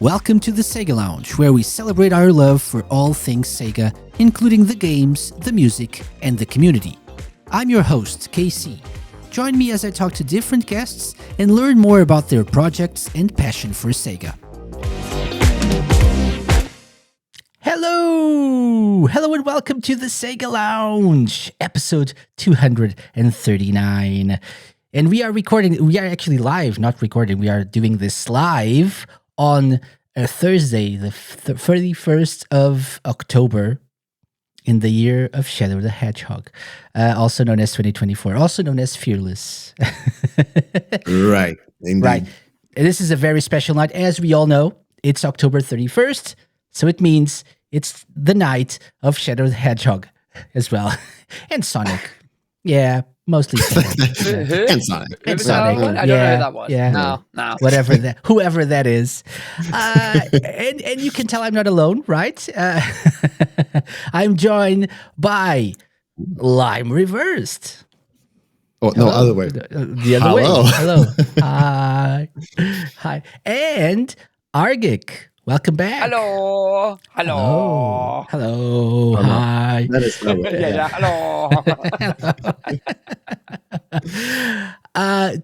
Welcome to the Sega Lounge, where we celebrate our love for all things Sega, including the games, the music, and the community. I'm your host, KC. Join me as I talk to different guests and learn more about their projects and passion for Sega. Hello and welcome to the Sega Lounge, episode 239. And we are actually live, not recording, we are doing this live on Thursday, the 31st of October, in the year of Shadow the Hedgehog, also known as 2024, also known as Fearless. Right, indeed. Right. And this is a very special night. As we all know, it's October 31st, so it means it's the night of Shadow the Hedgehog as well. And Sonic. Yeah, mostly Sonic. And Sonic. And Who's Sonic. that one? I don't know who that was. Yeah. No. Whoever that is. And you can tell I'm not alone, right? I'm joined by Lime Reversed. Oh, no, Hello. other way. The other Hello. way. Hello. Hi. And Argick. Welcome back. Hello. Hello. no. Hi. That is not right. Yeah. Hello.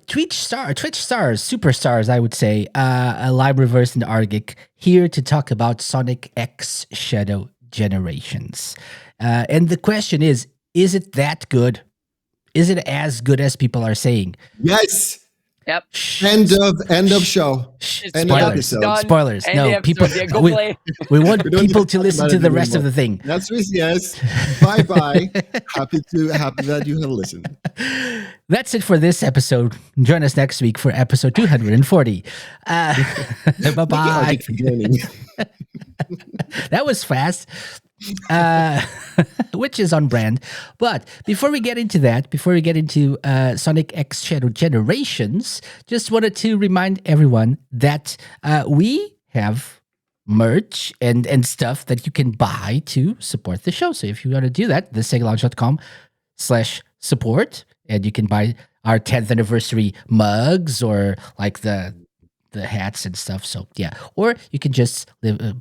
Twitch stars, superstars, I would say. Live Reversed and Argick here to talk about Sonic X Shadow Generations. And the question is it that good? Is it as good as people are saying? Yes. Yep. End of show. End of Spoilers. episode. Done. Spoilers. End No, the episode. people. Yeah, go play. We want We don't people need to to listen talk to about the it rest of the anymore. thing. That's yes. Bye. Happy that you have listened. That's it for this episode. Join us next week for episode 240. Bye-bye. Thank you for joining. That was fast. Which is on brand. But before we get into Sonic X Shadow Generations, just wanted to remind everyone that we have merch and stuff that you can buy to support the show. So if you want to do that, thesegalounge.com/support, and you can buy our 10th anniversary mugs or like the hats and stuff. So yeah, or you can just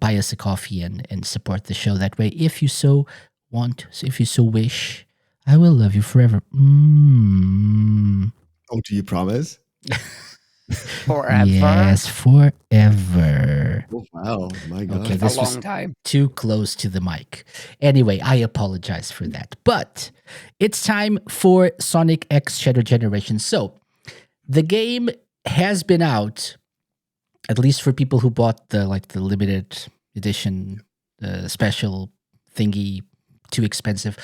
buy us a coffee and support the show that way if you so want. So if you so wish, I will love you forever. Oh, do you promise? Forever. Yes, forever. Oh, wow. My God. Okay, A this was long time. too close to the mic. Anyway, I apologize for that. But it's time for Sonic X Shadow Generation. So the game has been out, at least for people who bought the limited edition, special thingy, too expensive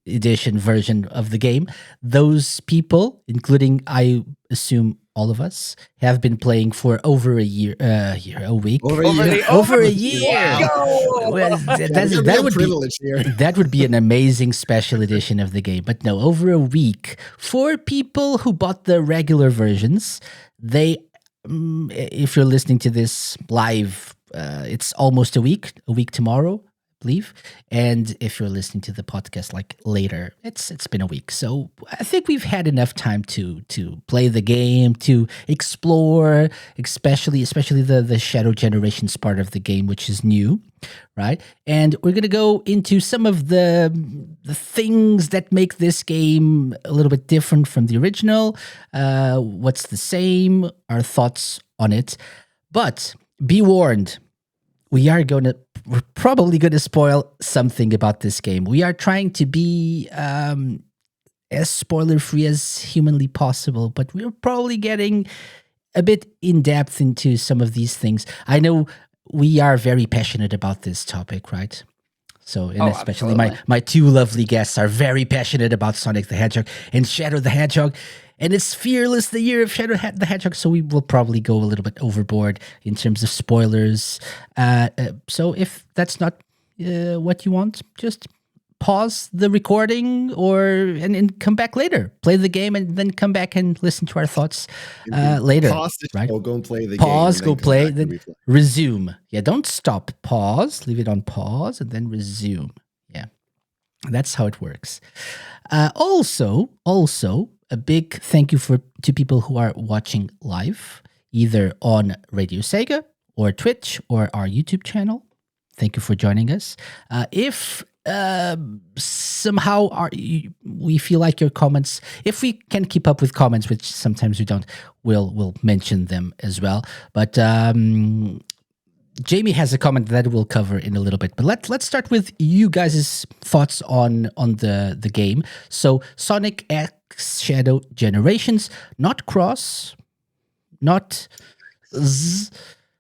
edition version of the game. Those people, including I assume all of us, have been playing for over a year, a week. Over a year. Over a year. Wow. Well, that would be an amazing special edition of the game. But no, over a week. For people who bought the regular versions, if you're listening to this live, it's almost a week tomorrow, I believe. And if you're listening to the podcast like later, it's been a week. So I think we've had enough time to play the game, to explore, especially the Shadow Generations part of the game, which is new, right? And we're gonna go into some of the things that make this game a little bit different from the original. What's the same? Our thoughts on it. But be warned, we're probably gonna spoil something about this game. We are trying to be as spoiler-free as humanly possible, but we're probably getting a bit in depth into some of these things. I know we are very passionate about this topic, right? So, and especially my two lovely guests are very passionate about Sonic the Hedgehog and Shadow the Hedgehog. And it's Fearless, the year of Shadow the Hedgehog, so we will probably go a little bit overboard in terms of spoilers. So if that's not what you want, just pause the recording and come back later. Play the game and then come back and listen to our thoughts later. Pause the right? show, go and play the Pause, game. go play, then resume. Yeah, don't stop. Pause, leave it on pause, and then resume. Yeah, that's how it works. Also, a big thank you to people who are watching live, either on Radio Sega or Twitch or our YouTube channel. Thank you for joining us. If somehow we feel like your comments, if we can keep up with comments, which sometimes we don't, we'll mention them as well. But Jamie has a comment that we'll cover in a little bit. But let's start with you guys' thoughts on the game. So Sonic X Shadow Generations, not Cross, not Z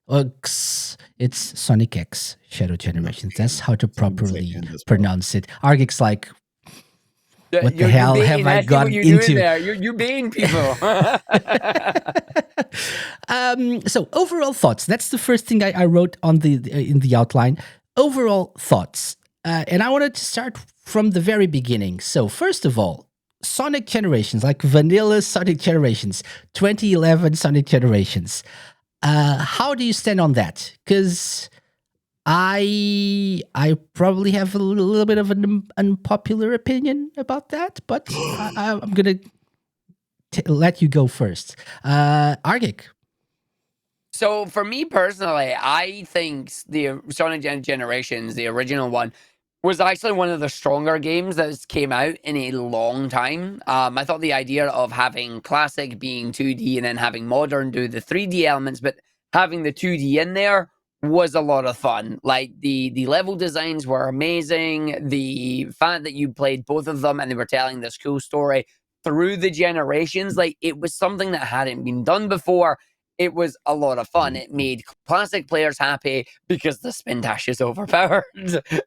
or X. It's Sonic X Shadow Generations. That's how to properly pronounce it. Argick's like, what the hell have I gotten into? There? You're baiting people. So overall thoughts. That's the first thing I wrote on in the outline. Overall thoughts, and I wanted to start from the very beginning. So first of all, Sonic Generations, like vanilla Sonic Generations, 2011 Sonic Generations. How do you stand on that? Because I probably have a little bit of an unpopular opinion about that, but I'm gonna let you go first. Argick. So for me personally, I think the Sonic Generations, the original one, was actually one of the stronger games that came out in a long time. I thought the idea of having classic being 2D and then having modern do the 3D elements, but having the 2D in there was a lot of fun. Like the level designs were amazing. The fact that you played both of them and they were telling this cool story through the generations, like it was something that hadn't been done before. It was a lot of fun. It made classic players happy because the spin dash is overpowered.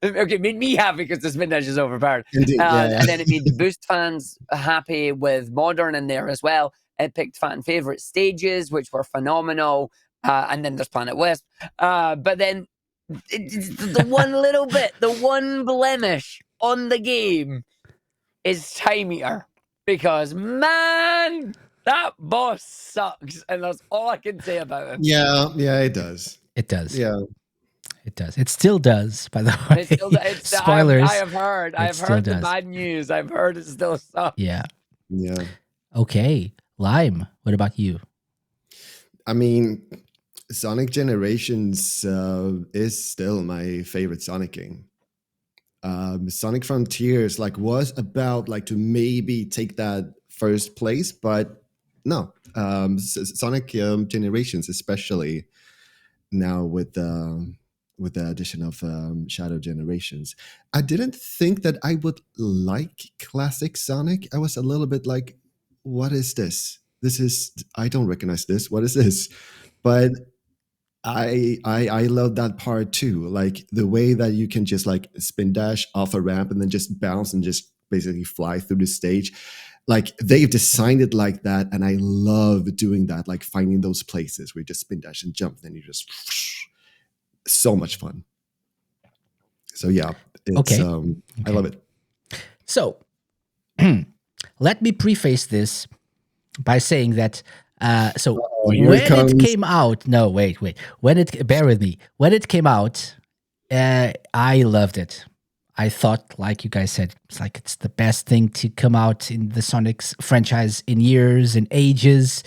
Okay, it made me happy because the spin dash is overpowered. Indeed, And then it made the Boost fans happy with Modern in there as well. It picked fan favorite stages, which were phenomenal. And then there's Planet Wisp. But then the one little bit, the one blemish on the game is Time Eater. Because, man, that boss sucks, and that's all I can say about him. Yeah, it does. It does. Yeah, it does. It still does. By the way, spoilers. I have heard. I've heard the bad news. I've heard it still sucks. Yeah. Yeah. Okay, Lime. What about you? I mean, Sonic Generations is still my favorite Sonic game. Sonic Frontiers was about to maybe take that first place, but no. Sonic Generations, especially now with the addition of Shadow Generations, I didn't think that I would like classic Sonic. I was a little bit like, what is this? I don't recognize this. What is this? But I love that part too. Like the way that you can just spin dash off a ramp and then just bounce and just basically fly through the stage. Like they've designed it like that, and I love doing that. Like finding those places where you just spin dash and jump, then you just so much fun. So yeah, it's, okay. I love it. So let me preface this by saying that. So when it came out, no, wait. Bear with me. When it came out, I loved it. I thought, like you guys said, it's the best thing to come out in the Sonic's franchise in years and ages.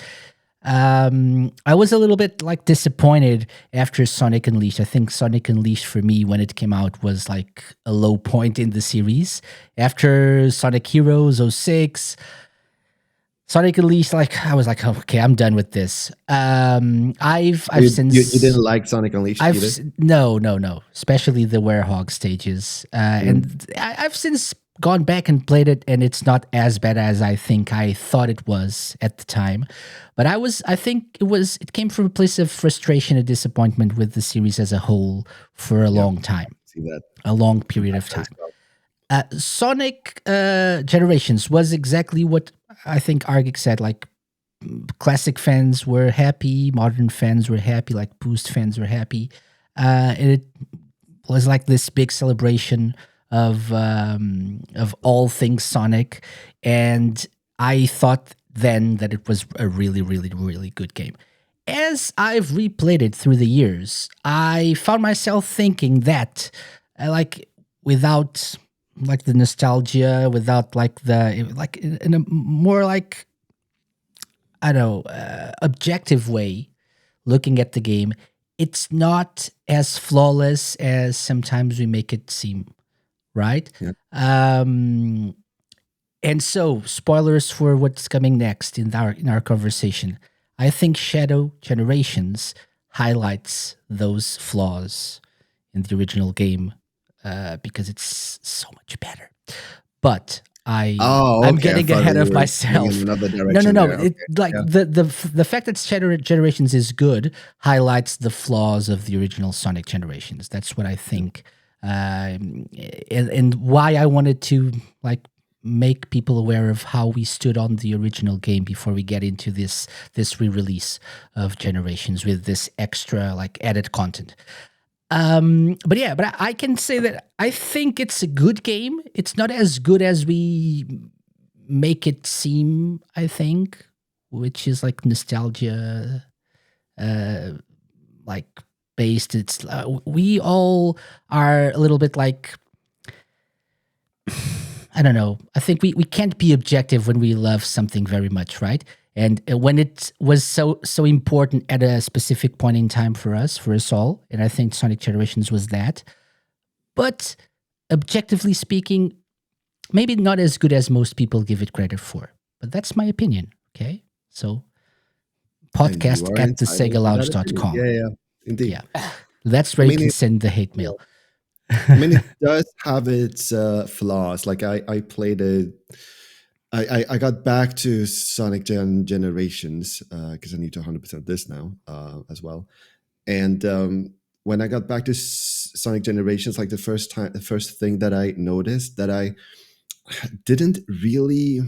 I was a little bit disappointed after Sonic Unleashed. I think Sonic Unleashed for me when it came out was a low point in the series. After Sonic Heroes 06, Sonic Unleashed, I was like, okay, I'm done with this. I've since you didn't like Sonic Unleashed either? No, especially the Werehog stages, and I've since gone back and played it, and it's not as bad as I think I thought it was at the time. But I think it came from a place of frustration and disappointment with the series as a whole for a long time, a long period of time. Sonic Generations was exactly what I think Argick said. Classic fans were happy, modern fans were happy, Boost fans were happy. And it was this big celebration of all things Sonic. And I thought then that it was a really, really, really good game. As I've replayed it through the years, I found myself thinking that, without the nostalgia, without in a more objective way, looking at the game, it's not as flawless as sometimes we make it seem, right? Yeah. And so, spoilers for what's coming next in our conversation. I think Shadow Generations highlights those flaws in the original game because it's so much better. But Oh, I'm okay. I getting thought ahead you of were going in myself. another No, no, direction no. there. Okay. Like Yeah. the fact that Shadow Generations is good highlights the flaws of the original Sonic Generations. That's what I think, and why I wanted to like make people aware of how we stood on the original game before we get into this re-release of Generations with this extra like added content. But yeah, but I can say that I think it's a good game. It's not as good as we make it seem, I think, which is like nostalgia like based. It's we all are a little bit like I don't know. I think we can't be objective when we love something very much, right? And when it was so important at a specific point in time for us all, and I think Sonic Generations was that. But objectively speaking, maybe not as good as most people give it credit for. But that's my opinion. Okay, so And you podcast are at entitled to that opinion. thesegalounge.com. Yeah, yeah, indeed. Yeah, that's I where you mean, can it, send the hate mail. it does have its flaws. Like I played it. I got back to Sonic Generations because I need to 100% this now as well. And when I got back to Sonic Generations, like the first thing that I noticed that I didn't really,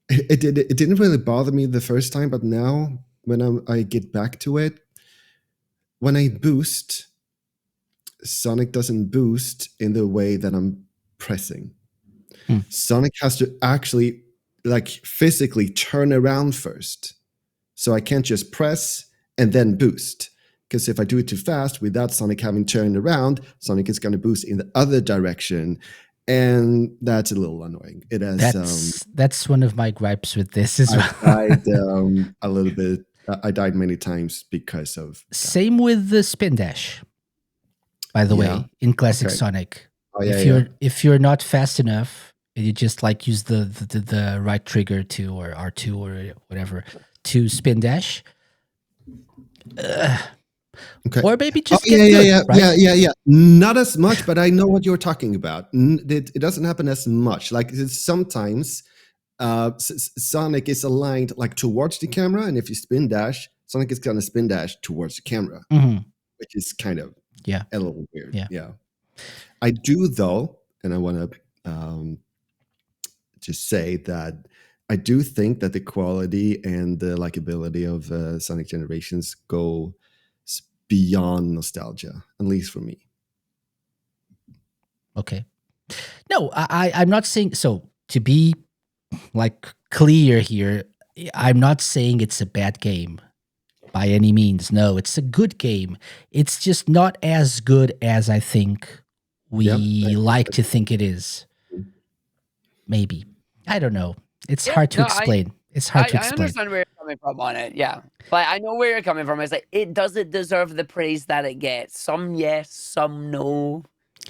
it didn't really bother me the first time, but now when I get back to it, when I boost, Sonic doesn't boost in the way that I'm pressing. Sonic has to actually like physically turn around first. So I can't just press and then boost. Because if I do it too fast without Sonic having turned around, Sonic is going to boost in the other direction. And that's a little annoying. It has That's one of my gripes with this as well. I died a little bit. I died many times because of that. Same with the spin dash. By the way, in classic Okay. Sonic, Oh, yeah, if you're not fast enough, and you just like use the right trigger to or R2 or whatever to spin dash, Okay. or maybe just yeah, get good, yeah, right? yeah. Not as much, but I know what you're talking about. It doesn't happen as much. Like sometimes Sonic is aligned like towards the camera, and if you spin dash, Sonic is gonna spin dash towards the camera, which is kind of Yeah, a little weird. Yeah. Yeah. I do though, and I want to just say that I do think that the quality and the likability of Sonic Generations go beyond nostalgia, at least for me. Okay. No, I'm not saying so. To be like clear here, I'm not saying it's a bad game by any means. No, it's a good game. It's just not as good as I think we like to think it is. Maybe. I don't know. It's hard to explain. It's hard to I explain. understand where you're coming from on it, yeah. But I know where you're coming from. It's like, it doesn't deserve the praise that it gets. Some yes, some no.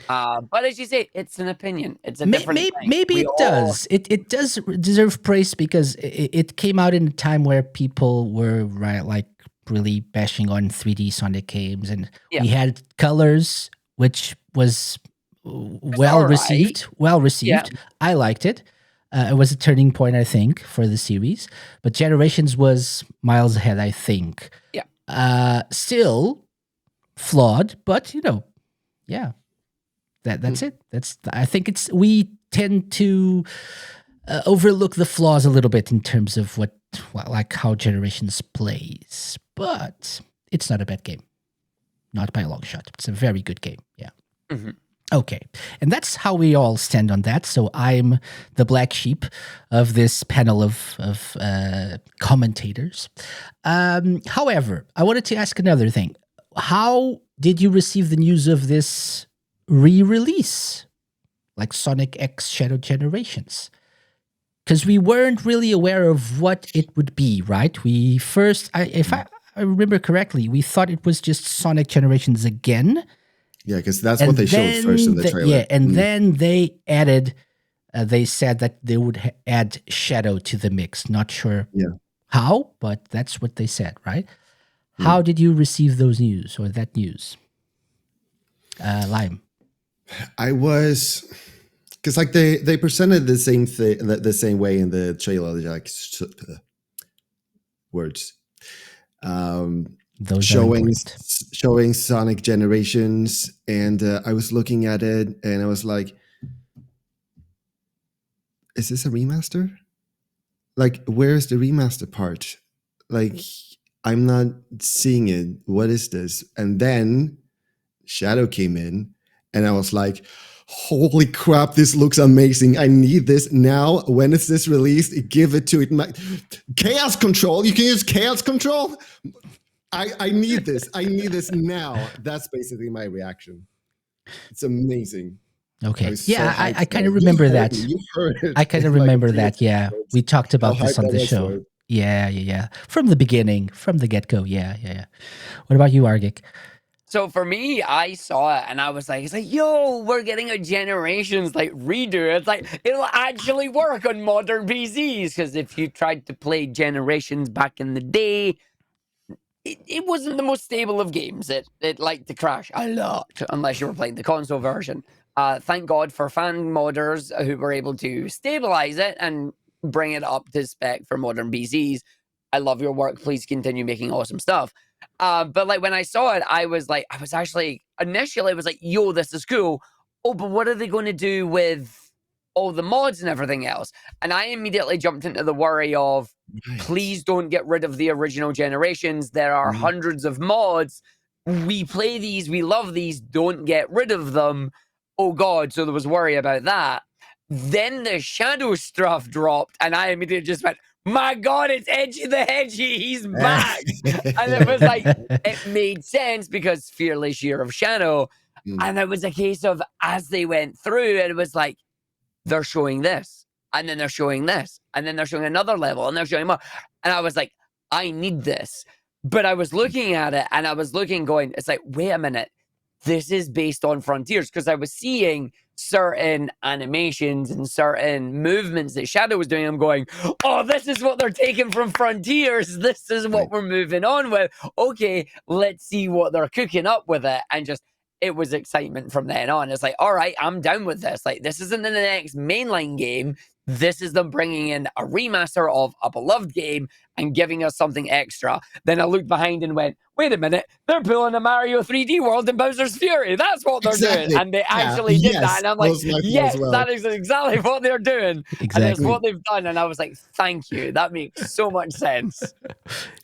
But as you say, it's an opinion. It's a different thing. Maybe it does. It does deserve praise because it came out in a time where people were like really bashing on 3D Sonic games, and we had colors, which was well received. Well received. I liked it. It was a turning point, I think, for the series. But Generations was miles ahead, I think. Yeah. Still flawed, but yeah. That's it. I think we tend to overlook the flaws a little bit in terms of like how Generations plays, but it's not a bad game, not by a long shot. It's a very good game. Yeah. Mm-hmm. Okay, and that's how we all stand on that. So I'm the black sheep of this panel of commentators. However, I wanted to ask another thing. How did you receive the news of this re-release, like Sonic X Shadow Generations? Because we weren't really aware of what it would be, right? We first, I remember correctly, we thought it was just Sonic Generations again. Yeah, because that's what they showed first in the trailer. Yeah, and then they added. They said that they would add Shadow to the mix. Not sure how, but that's what they said, right? How did you receive those news or that news, Lime? I was, because like they presented the same thing the same way in the trailer, like words, Those showing Sonic Generations, and I was looking at it and I was like, is this a remaster? Like, where's the remaster part? Like, I'm not seeing it. What is this? And then Shadow came in, and I was like, holy crap, this looks amazing. I need this now. When is this released? Give it to it. Chaos Control. You can use Chaos Control. I need this. I need this now. That's basically my reaction. It's amazing. Okay. Yeah, I kind of remember that. You heard it. I kind of remember that. Yeah. We talked about this on the show. Yeah. From the beginning, from the get-go. Yeah. What about you, Argick? So for me, I saw it and I was like, it's like, yo, we're getting a Generations like redo. It's like, it'll actually work on modern PCs. Because if you tried to play Generations back in the day, it wasn't the most stable of games. It liked to crash a lot unless you were playing the console version. Thank God for fan modders who were able to stabilize it and bring it up to spec for modern PCs. I love your work. Please continue making awesome stuff. But like when I saw it, I was actually initially like, yo, this is cool. Oh, but what are they going to do with all the mods and everything else? And I immediately jumped into the worry of, please don't get rid of the original Generations. There are hundreds of mods. We play these. We love these. Don't get rid of them. Oh, God. So there was worry about that. Then the Shadow stuff dropped, and I immediately just went, my God, it's Edgy the Hedgy. He's back. And it was like, it made sense because Fearless Year of Shadow. And it was a case of, as they went through, it was like, they're showing this, and then they're showing this, and then they're showing another level, and they're showing more. And I was like, I need this. But I was looking at it, and I was going, it's like, wait a minute. This is based on Frontiers, because I was seeing certain animations and certain movements that Shadow was doing. I'm going, oh, this is what they're taking from Frontiers. This is what we're moving on with. Okay, let's see what they're cooking up with it. And just, it was excitement from then on. It's like, all right, I'm down with this. Like, this isn't in the next mainline game. This is them bringing in a remaster of a beloved game and giving us something extra. Then I looked behind and went, wait a minute, they're pulling a Mario 3D World in Bowser's Fury. That's what they're doing. And they actually did that. And I'm like, yes, that is exactly what they're doing. And that's what they've done. And I was like, thank you. That makes so much sense.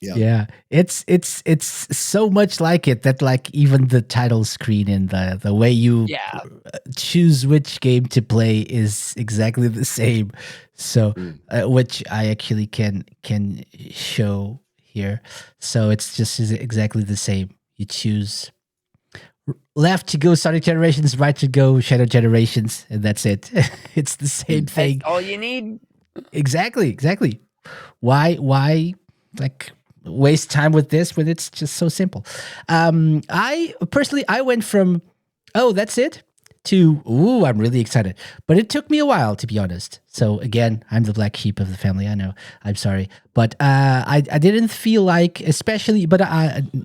Yeah. It's so much like it that like even the title screen and the way you choose which game to play is exactly the same. So which I actually can show here. So it's just exactly the same. You choose left to go Sonic Generations, right to go Shadow Generations, and that's it. It's the same thing. That's all you need. Exactly. Why like waste time with this when it's just so simple? I personally went from, oh, that's it, to, ooh, I'm really excited. But it took me a while, to be honest. So again, I'm the black sheep of the family. I know. I'm sorry. But I didn't feel like, especially, but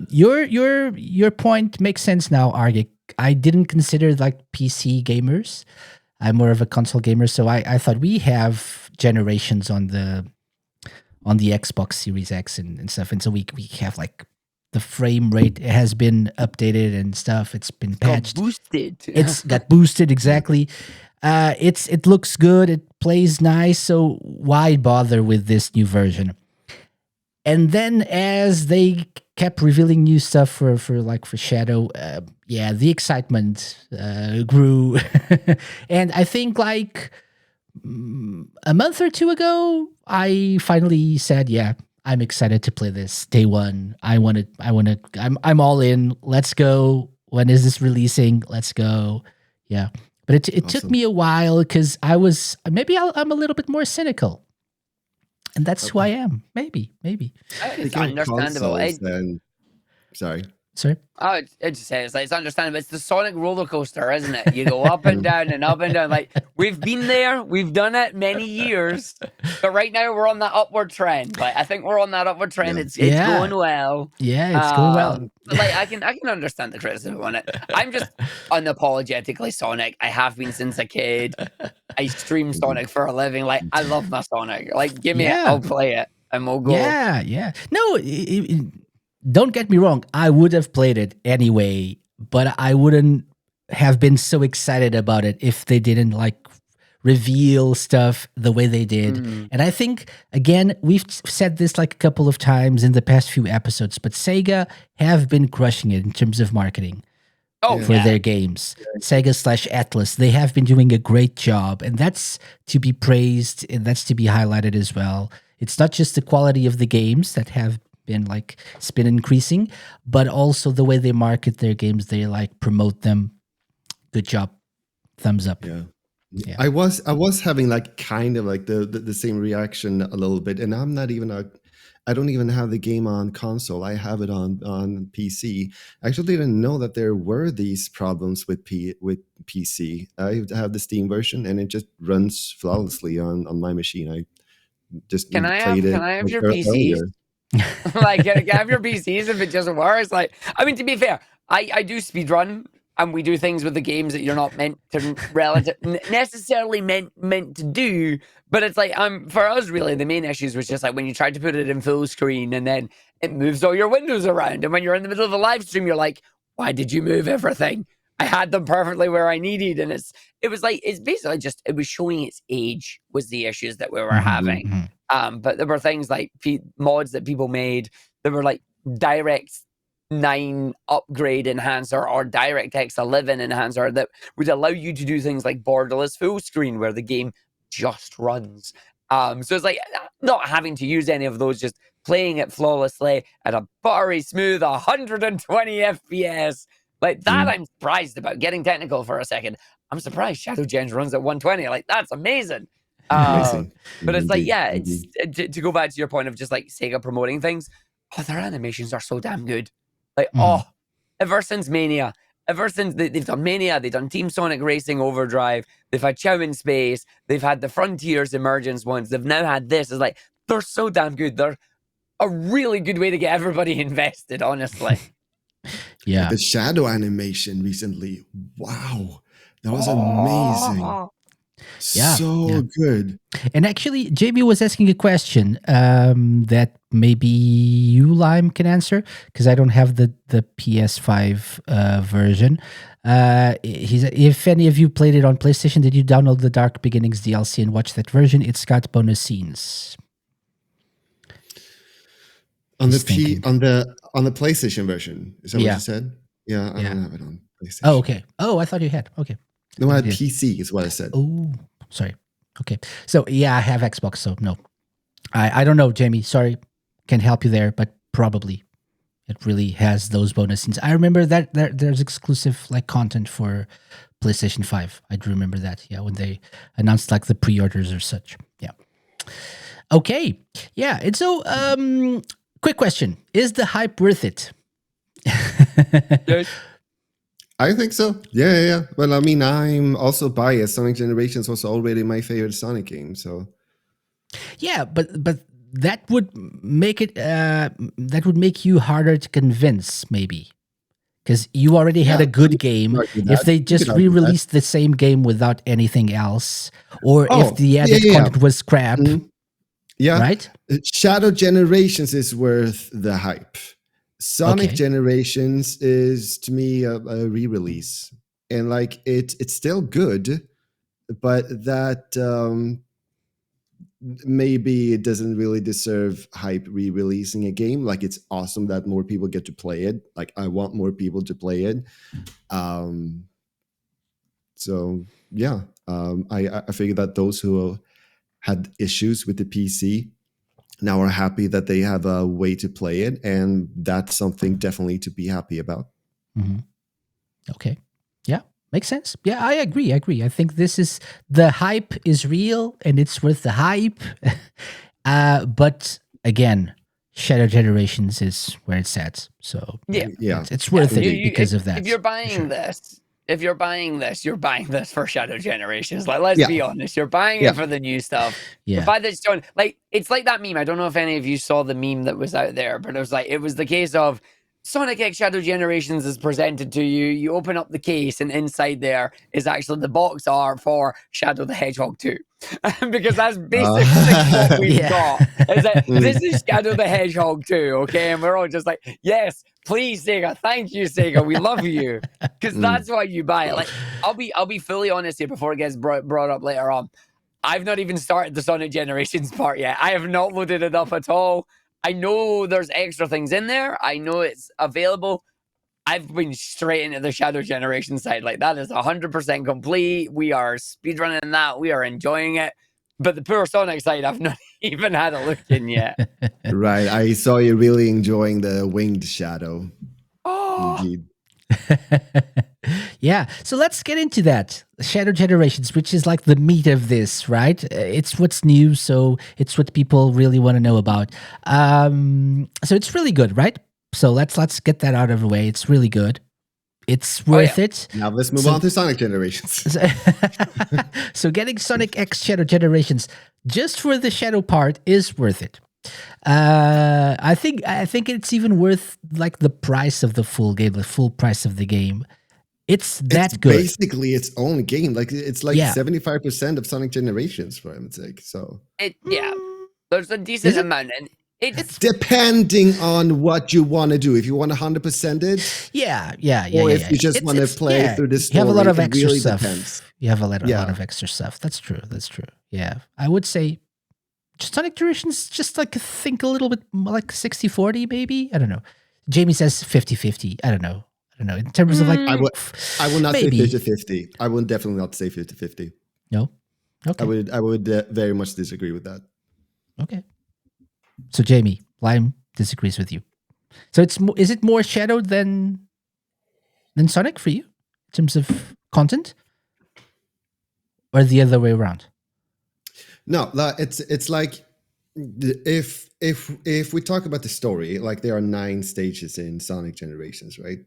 your point makes sense now, Argick. I didn't consider like PC gamers. I'm more of a console gamer. So I thought we have Generations on the Xbox Series X and stuff. And so we have like the frame rate has been updated and stuff. It's been patched. Got boosted. It's got boosted, exactly. It looks good. It plays nice. So why bother with this new version? And then as they kept revealing new stuff for Shadow, the excitement grew. And I think like a month or two ago, I finally said, yeah, I'm excited to play this day one. I'm all in. Let's go. When is this releasing? Let's go. Yeah. But it took me a while because I'm a little bit more cynical. And that's who I am. Maybe. It's Speaking of understandable. consoles, then sorry. Sorry. Oh, it just says it's understandable. It's the Sonic roller coaster, isn't it? You go up and down and up and down. Like we've been there, we've done it many years, but right now we're on that upward trend. Like I think we're on that upward trend. Yeah. It's Yeah. going well. Yeah, it's going well. But like I can understand the criticism on it. I'm just unapologetically Sonic. I have been since a kid. I stream Sonic for a living. Like I love my Sonic. Like give me it, Yeah. I'll play it, and we'll go. Yeah. No, don't get me wrong. I would have played it anyway, but I wouldn't have been so excited about it if they didn't like reveal stuff the way they did. And I think, again, we've said this like a couple of times in the past few episodes, but Sega have been crushing it in terms of marketing for their games. Sega/Atlas, they have been doing a great job, and that's to be praised, and that's to be highlighted as well. It's not just the quality of the games that have been increasing, but also the way they market their games, they like promote them. Good job. Thumbs up. Yeah. I was having like kind of like the same reaction a little bit, and I don't even have the game on console. I have it on PC. I actually didn't know that there were these problems with PC. I have the Steam version, and it just runs flawlessly on my machine. I just Can I have your PCs? Like, can I have your PCs if it doesn't work? Like, I mean, to be fair, I do speedrun, and we do things with the games that you're not meant to necessarily meant to do. But it's like, for us, really, the main issues was just like when you tried to put it in full screen and then it moves all your windows around. And when you're in the middle of a live stream, you're like, why did you move everything? I had them perfectly where I needed. And it's basically just, it was showing its age was the issues that we were having. But there were things like mods that people made that were like Direct 9 upgrade enhancer or DirectX 11 enhancer that would allow you to do things like borderless full screen where the game just runs. So it's like not having to use any of those, just playing it flawlessly at a buttery smooth 120 FPS. Like that, I'm surprised about. Getting technical for a second, I'm surprised Shadow Gens runs at 120. Like that's amazing. But it's like, it's to go back to your point of just like Sega promoting things. Oh, their animations are so damn good. Like, ever since Mania, they've done Mania, they've done Team Sonic Racing Overdrive, they've had Chow in Space, they've had the Frontiers Emergence ones, they've now had this. It's like, they're so damn good. They're a really good way to get everybody invested, honestly. Yeah. The shadow animation recently. Wow. That was amazing. So good. And actually, JB was asking a question that maybe you, Lime, can answer, because I don't have the PS5 version. If any of you played it on PlayStation, did you download the Dark Beginnings DLC and watch that version? It's got bonus scenes. On the PlayStation version. Is that what you said? Yeah, I don't have it on PlayStation. Oh, okay. Oh, I thought you had. Okay. No, I had PC is what I said. Oh, sorry. Okay. So I have Xbox, so no. I don't know, Jamie. Sorry. Can't help you there, but probably it really has those bonus scenes. I remember that there's exclusive like content for PlayStation 5. I do remember that. Yeah, when they announced like the pre-orders or such. Yeah. Okay. Yeah. And so quick question. Is the hype worth it? I think so. Yeah. Well, I mean, I'm also biased. Sonic Generations was already my favorite Sonic game, so. Yeah, but that would make it that would make you harder to convince, maybe, because you already had a good game. If they just re-released the same game without anything else, or if the added content was crap, right? Shadow Generations is worth the hype. Sonic Generations is, to me, a re-release, and like it's still good, but that maybe it doesn't really deserve hype re-releasing a game. Like, it's awesome that more people get to play it. Like, I want more people to play it. So yeah, I figure that those who had issues with the PC now are happy that they have a way to play it, and that's something definitely to be happy about. Mm-hmm. Okay. Yeah, makes sense. Yeah, I agree. I think the hype is real, and it's worth the hype. But again, Shadow Generations is where it's at. So Yeah. it's worth it Indeed. because of that. If you're for buying sure. this, you're buying this for Shadow Generations. Like, let's Yeah. be honest, you're buying Yeah. it for the new stuff. Yeah. Buy this Stone. Like, it's like that meme. I don't know if any of you saw the meme that was out there, but it was the case of Sonic X Shadow Generations is presented to you. You open up the case, and inside there is actually the box art for Shadow the Hedgehog 2. Because that's basically what we've Yeah. got. Is that this is Shadow the Hedgehog 2, okay? And we're all just like, yes, please, Sega. Thank you, Sega. We love you. Because that's why you buy it. Like, I'll be fully honest here before it gets brought up later on. I've not even started the Sonic Generations part yet. I have not loaded it up at all. I know there's extra things in there. I know it's available. I've been straight into the Shadow Generation side. Like, that is 100% complete. We are speedrunning that. We are enjoying it. But the pure Sonic side, I've not even had a look in yet. Right. I saw you really enjoying the winged shadow. Oh, Indeed. Yeah, so let's get into that. Shadow Generations, which is like the meat of this, right? It's what's new, so it's what people really want to know about. So it's really good, right? So let's get that out of the way. It's really good. It's worth it. Now let's move So- on to Sonic Generations. So getting Sonic X Shadow Generations just for the Shadow part is worth it. I think it's even worth like the price of the full game, the full price of the game. It's that It's good. basically its own game. Like it's like Yeah. 75% of Sonic Generations for heaven's sake. So there's a decent Is it? amount. And it's depending on what you want to do. If you want to 100% it, Yeah. or if you just want to play through the story, you have a lot of it extra really stuff. depends. You have a lot Yeah. of extra stuff. That's true. Yeah, I would say Sonic Generations just like think a little bit more like 60-40 maybe. I don't know. Jamie says 50-50. I don't know. In terms of like I would not maybe. say 50-50. I would definitely not say 50-50. No. Okay. I would very much disagree with that. Okay. So Jamie, Lime disagrees with you. So is it more Shadow than Sonic for you in terms of content, or the other way around? No, it's like if we talk about the story, like there are 9 stages in Sonic Generations, right?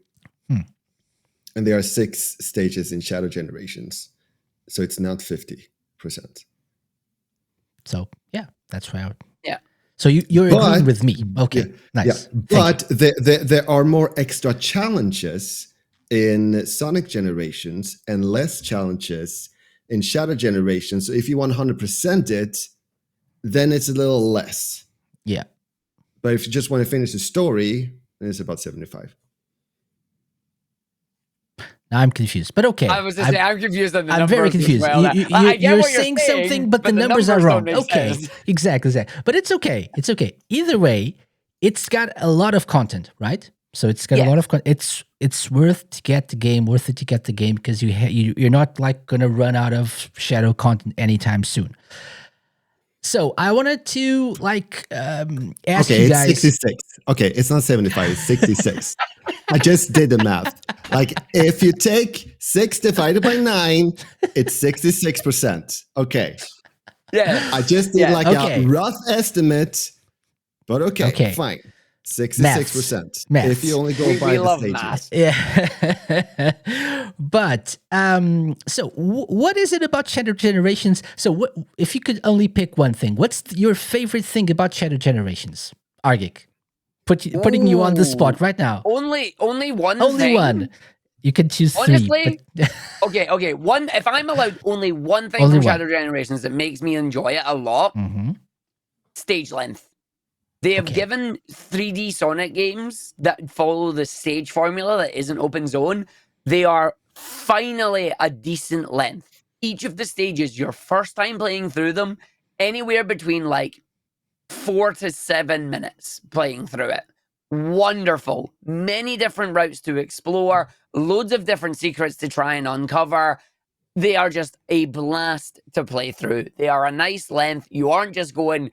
And there are 6 stages in Shadow Generations, so it's not 50%. So yeah, that's why I would. Yeah. So you're agreeing with me? Okay, nice. Yeah. But there are more extra challenges in Sonic Generations and less challenges in Shadow Generations. So if you want 100% it, then it's a little less. Yeah. But if you just want to finish the story, then it's about 75. Now I'm confused, but okay. I was just saying, I'm confused on the numbers. I'm very confused. As well. I get You're what saying something, but the numbers are don't wrong. make Okay, sense. exactly. But it's okay. It's okay. Either way, it's got a lot of content, right? So it's got a lot of content. It's worth to get the game. Worth it to get the game because you're not like gonna run out of Shadow content anytime soon. So I wanted to like ask you guys. It's 66. Okay, it's not 75. It's 66. I just did the math. Like if you take 6 divided by 9, it's 66%. Okay. Yeah. I just did a rough estimate, but okay. Fine. 66%. Maths. If you only go by the stages. Math. Yeah. But so what is it about Shadow Generations? So if you could only pick one thing, what's your favorite thing about Shadow Generations? Argick, putting you on the spot right now. Only one Only thing? one. You can choose Honestly, 3. okay. One. If I'm allowed only one thing Only from one. Shadow Generations that makes me enjoy it a lot, stage length. They have given 3D Sonic games that follow the stage formula that isn't open zone. They are finally a decent length. Each of the stages, your first time playing through them, anywhere between like 4 to 7 minutes playing through it. Wonderful. Many different routes to explore, loads of different secrets to try and uncover. They are just a blast to play through. They are a nice length. You aren't just going,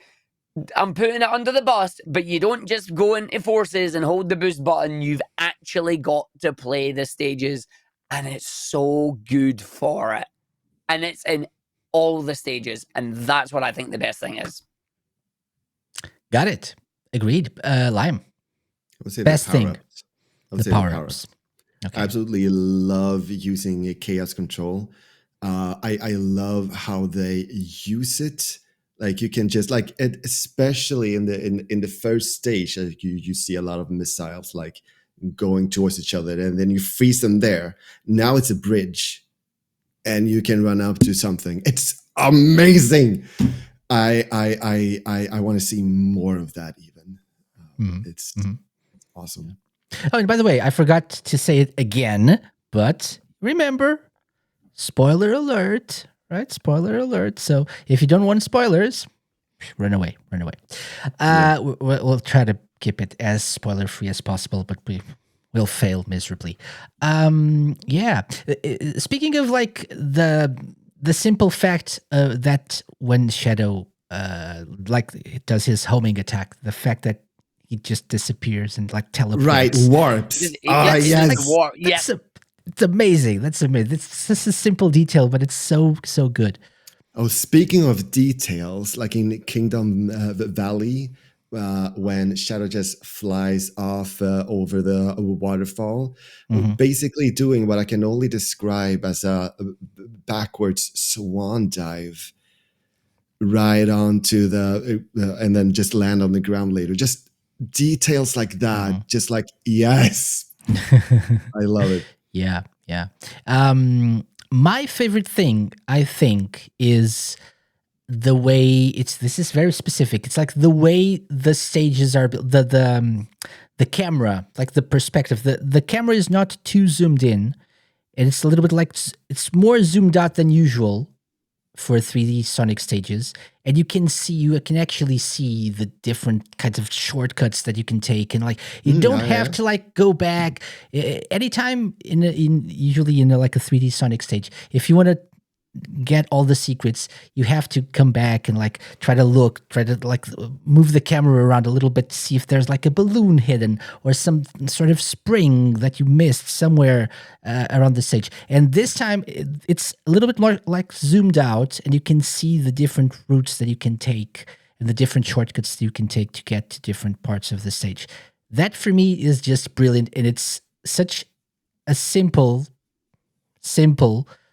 I'm putting it under the bus, but you don't just go into forces and hold the boost button. You've actually got to play the stages, and it's so good for it. And it's in all the stages, and that's what I think the best thing is. Got it. Agreed. Lime. I would say Best the thing. power-ups. I would The say power the ups. power-ups. Okay. I absolutely love using a chaos control. I love how they use it. Like you can just like it, especially in the first stage, you see a lot of missiles like going towards each other, and then you freeze them there. Now it's a bridge, and you can run up to something. It's amazing. I want to see more of that. Even it's awesome. Oh, and by the way, I forgot to say it again, but remember, spoiler alert, right? Spoiler alert. So if you don't want spoilers, run away, run away. We'll try to keep it as spoiler free as possible, but we will fail miserably. Yeah. Speaking of like the simple fact that when Shadow like does his homing attack, the fact that he just disappears and like teleports. Right, warps. It's just like war. Yeah. It's amazing. That's amazing. It's just a simple detail, but it's so good. Oh, speaking of details, like in Kingdom Valley, when Shadow just flies off over the waterfall, basically doing what I can only describe as a backwards swan dive right onto the, and then just land on the ground later. Just details like that. Just like, yes, I love it. Yeah. My favorite thing, I think, is the way this is very specific. It's like the way the stages are built, the camera, like the perspective. The camera is not too zoomed in, and it's a little bit like it's more zoomed out than usual for 3D Sonic stages, and you can actually see the different kinds of shortcuts that you can take, and like you don't have to like go back anytime usually in like a 3D Sonic stage. If you want to get all the secrets, you have to come back and like try to like move the camera around a little bit to see if there's like a balloon hidden or some sort of spring that you missed somewhere around the stage. And this time it's a little bit more like zoomed out, and you can see the different routes that you can take and the different shortcuts that you can take to get to different parts of the stage. That for me is just brilliant, and it's such a simple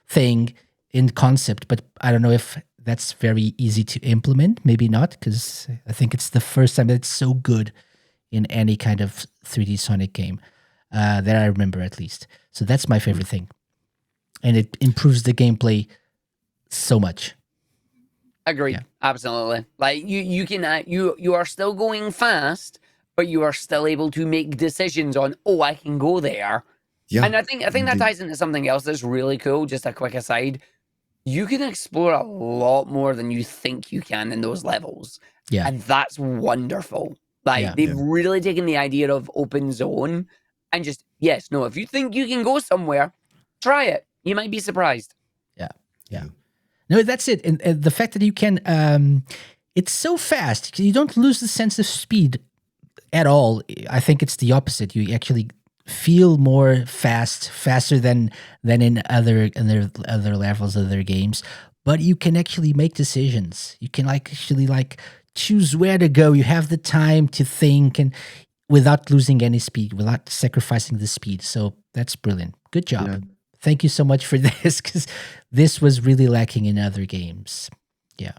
thing in concept, but I don't know if that's very easy to implement. Maybe not, because I think it's the first time that it's so good in any kind of 3D Sonic game that I remember, at least. So that's my favorite thing, and it improves the gameplay so much. Agreed. Yeah. Absolutely. Like you can you are still going fast, but you are still able to make decisions on, oh, I can go there. Yeah. And I think that ties into something else that's really cool. Just a quick aside. You can explore a lot more than you think you can in those levels. Yeah. And that's wonderful. Like, they've really taken the idea of open zone and just, if you think you can go somewhere, try it. You might be surprised. Yeah. No, that's it. And the fact that you can, it's so fast. You don't lose the sense of speed at all. I think it's the opposite. You actually feel more faster than in other levels of their games, but you can actually make decisions. You can actually choose where to go. You have the time to think, and without losing any speed, without sacrificing the speed. So that's brilliant. Good job. Yeah. Thank you so much for this, because this was really lacking in other games. Yeah,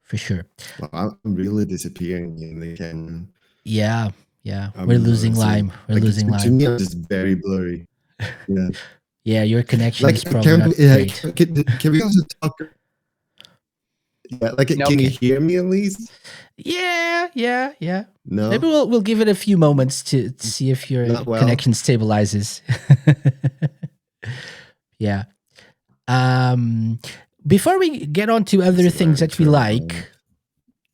for sure. Well, I'm really disappearing in the game. Yeah. We're losing Lime. We're losing Lime. To me, it's just very blurry. Yeah. Yeah, your connection is probably not great. Can we also talk? Yeah, can you hear me at least? Yeah. No. Maybe we'll give it a few moments to see if your connection stabilizes. Yeah. Before we get on to other things that we like,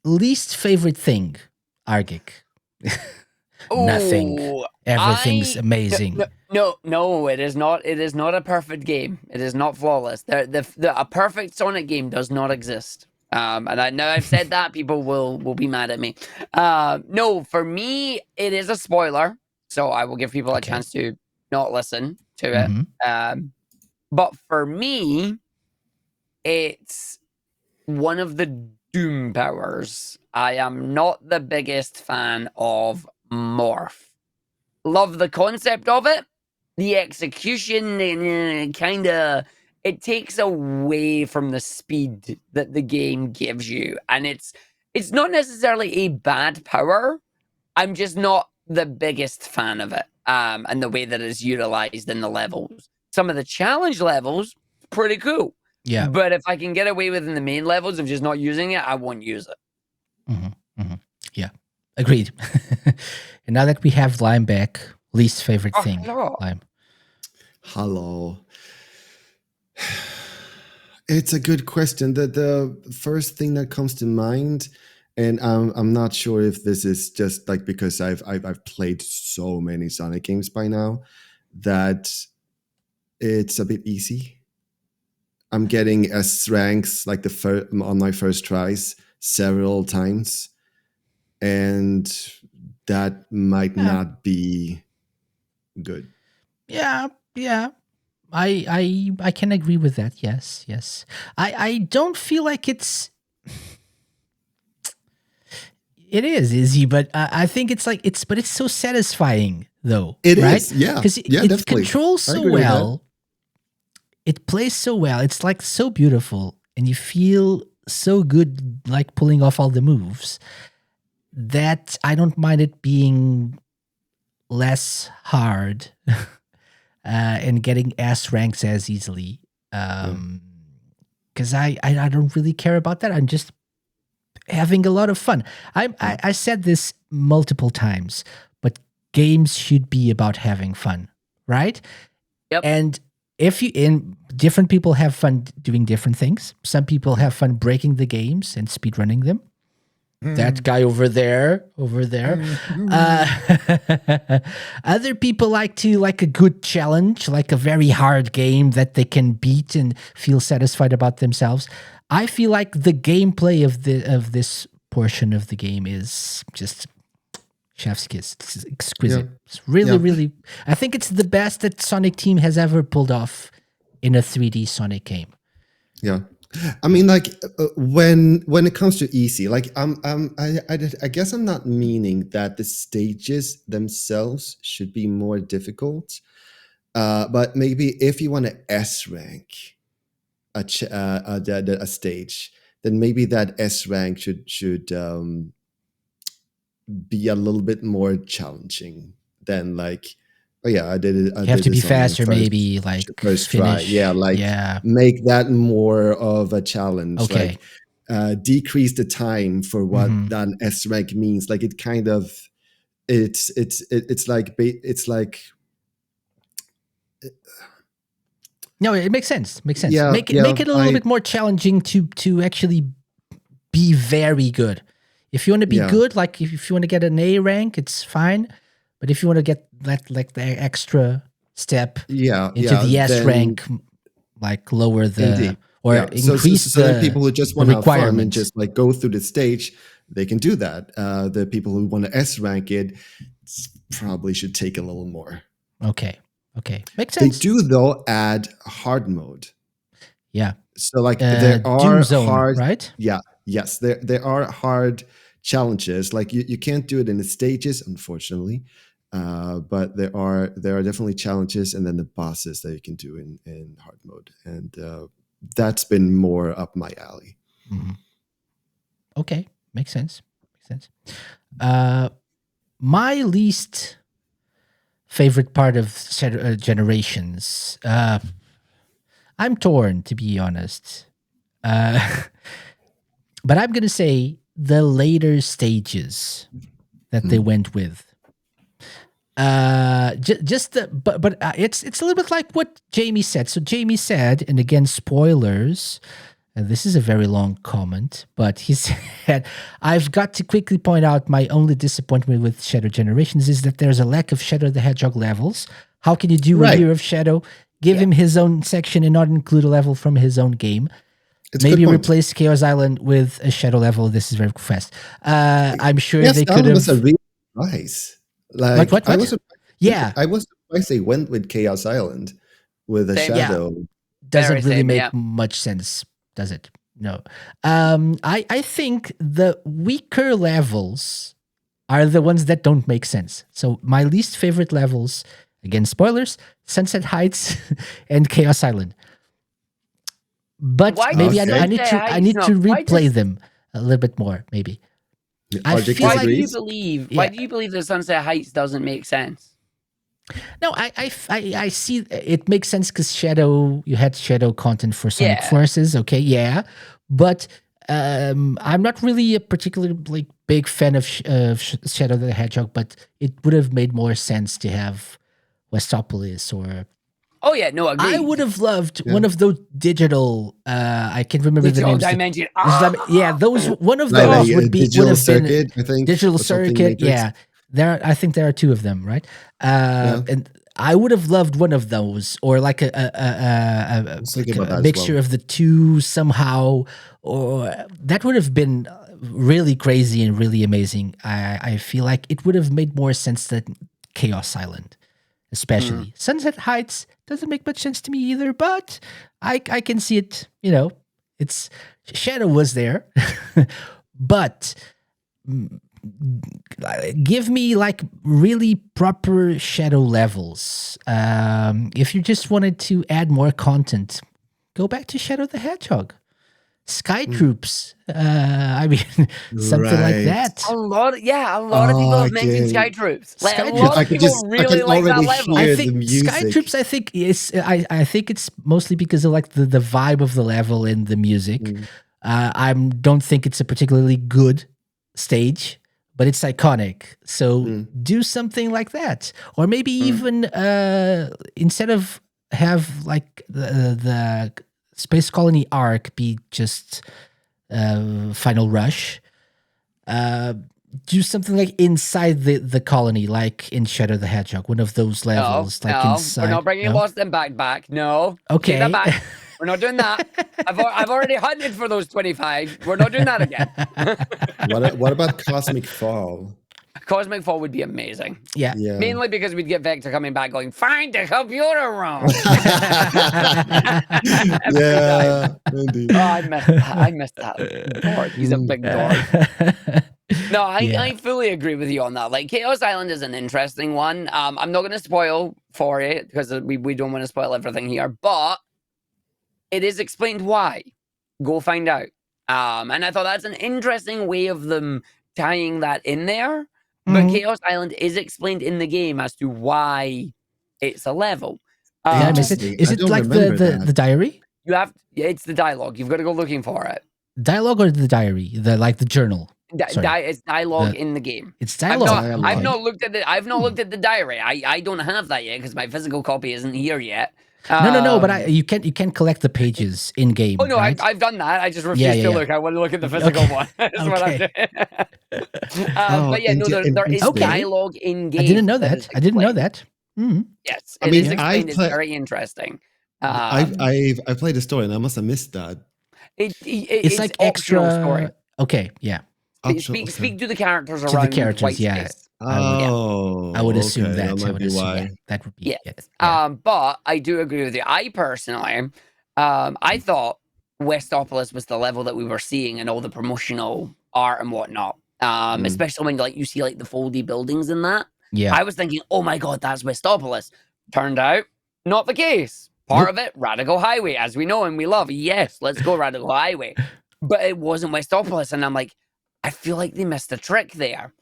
least favorite thing, Argick. Nothing. Everything's amazing. No, it is not. It is not a perfect game. It is not flawless. A perfect Sonic game does not exist. And I know I've said that, people will be mad at me. No, for me, it is a spoiler, so I will give people a chance to not listen to it. But for me, it's one of the Doom powers. I am not the biggest fan of Morph. Love the concept of it. The execution kind of it takes away from the speed that the game gives you, and it's not necessarily a bad power. I'm just not the biggest fan of it, and the way that it's utilized in the levels. Some of the challenge levels, pretty cool. Yeah. But if I can get away with in the main levels of just not using it, I won't use it. Yeah, agreed. And now that we have Lime back, least favorite thing, hello. Lime. Hello. It's a good question. The first thing that comes to mind, and I'm not sure if this is just like because I've played so many Sonic games by now, that it's a bit easy. I'm getting S ranks like on my first tries several times, and that might not be good. Yeah. I can agree with that. Yes. I don't feel like it is easy, but I think it's like but it's so satisfying though. It right? is, yeah. Because Yeah, it definitely. controls I so agree with that. well. It plays so well. It's like so beautiful, and you feel so good, like pulling off all the moves, that I don't mind it being less hard and getting S ranks as easily. Because I don't really care about that. I'm just having a lot of fun. I said this multiple times, but games should be about having fun, right? Yep. And different people have fun doing different things. Some people have fun breaking the games and speedrunning them. That guy over there. Other people like a good challenge, like a very hard game that they can beat and feel satisfied about themselves. I feel like the gameplay of this portion of the game is just chef's kiss. It's exquisite. Yeah. It's really. I think it's the best that Sonic Team has ever pulled off in a 3D Sonic game. Yeah. I mean, like when it comes to easy, like I guess I'm not meaning that the stages themselves should be more difficult, but maybe if you want to S rank a stage, then maybe that S rank should be a little bit more challenging than like, oh yeah, I did it. You have to be faster, maybe like first finish. try. Yeah, like make that more of a challenge. Okay. Like decrease the time for what that S rank means. Like it kind of, it's like. No, it makes sense. Yeah, make it a little bit more challenging to actually be very good. If you want to be good, like if you want to get an A rank, it's fine. But if you want to get that like the extra step into the S rank, like lower the increase so the people who just want to have fun and just like go through the stage, they can do that. The people who want to S rank it probably should take a little more. Okay, makes sense. They do though add hard mode. Yeah. So like there are Doom Zone, hard, right? Yeah. Yes, there are hard challenges. Like you can't do it in the stages, unfortunately. But there are definitely challenges, and then the bosses that you can do in hard mode, and that's been more up my alley. Okay, makes sense. My least favorite part of Generations. I'm torn, to be honest. But I'm gonna say the later stages that they went with. But it's a little bit like what Jamie said. So Jamie said, and again, spoilers. This is a very long comment, but he said, "I've got to quickly point out my only disappointment with Shadow Generations is that there's a lack of Shadow the Hedgehog levels. How can you do a year of Shadow, give him his own section, and not include a level from his own game? Maybe replace Chaos Island with a Shadow level. This is very fast. I'm sure they could have." Was a real surprise. Like what? I was surprised they went with Chaos Island with a Shadow. Doesn't really make much sense, does it? No. I think the weaker levels are the ones that don't make sense. So my least favorite levels, again, spoilers, Sunset Heights and Chaos Island. But Why maybe does Okay. I need to Sunset I Heights need to not? Why replay does them a little bit more, maybe. I Argick feel why like do you disagrees. believe? yeah. Why do you believe that Sunset Heights doesn't make sense? No, I see it makes sense because you had shadow content for Sonic Yeah. Forces, okay, yeah, but I'm not really a particularly like big fan of Shadow the Hedgehog, but it would have made more sense to have Westopolis, or Oh yeah, no, I agreed. would have loved Yeah. one of those digital. I can't remember the Digital names. Dimension. Yeah, those one of Like those a would digital have been circuit, I think. Digital or something Circuit, Matrix. yeah. I think there are two of them, right? Yeah. And I would have loved one of those, or like I was thinking about that as mixture well. of the two somehow, or that would have been really crazy and really amazing. I feel like it would have made more sense than Chaos Island, especially Sunset Heights doesn't make much sense to me either. But I can see it. You know, it's Shadow was there, but give me like really proper Shadow levels. If you just wanted to add more content, go back to Shadow the Hedgehog, Sky Troops. I mean, something like Right. that. A lot of people have mentioned Sky Troops. Like, Sky a Troops. lot I of can people just- I really can like that already level. hear I the think Sky music. Troops. I think is. I think it's mostly because of like the vibe of the level and the music. I don't think it's a particularly good stage, but it's iconic. So do something like that, or maybe even instead of have like the Space Colony arc be just Final Rush. Do something like inside the colony, like in Shadow the Hedgehog, one of those levels, like inside. We're not bringing no? Lost and back. No, Okay. take that back. We're not doing that. I've already hunted for those 25. We're not doing that again. What about Cosmic Fall? Cosmic Fall would be amazing. Yeah. Yeah. Mainly because we'd get Vector coming back going, find the computer room. Yeah, indeed. Oh, I missed that. Dork. He's a big dork. No, I fully agree with you on that. Like, Chaos Island is an interesting one. I'm not going to spoil for it because we don't want to spoil everything here, but it is explained why. Go find out. And I thought that's an interesting way of them tying that in there. But Chaos Island is explained in the game as to why it's a level. Did I miss it? Interesting. Is I it don't like remember the that. diary? It's the dialogue. You've got to go looking for it. Dialogue or the diary? The journal. Sorry. It's dialogue in the game. It's dialogue. I've not looked at the diary. I don't have that yet because my physical copy isn't here yet. No. But you can collect the pages in game. Oh no, right? I've done that. I just refuse to look. I want to look at the physical one. That's what I'm doing. But yeah, no, there is interesting. dialogue in game. I didn't know that. is I didn't know explained. that. Mhm. Yes, I it mean, is explained. I've It's very interesting. I've played the story and I must have missed that. It's like optional extra. story. Okay, yeah. Speak to the characters To around the characters, yeah. Whitespace. Oh, I would assume okay, that. That I might would be assume, why. yeah, that would be. Yes. Yeah. But I do agree with you. I personally, I thought Westopolis was the level that we were seeing in all the promotional art and whatnot. Especially when like you see like the foldy buildings and that. Yeah. I was thinking, oh my god, that's Westopolis. Turned out, not the case. Part of it, Radical Highway, as we know and we love. Yes, let's go Radical Highway. But it wasn't Westopolis, and I'm like, I feel like they missed a trick there.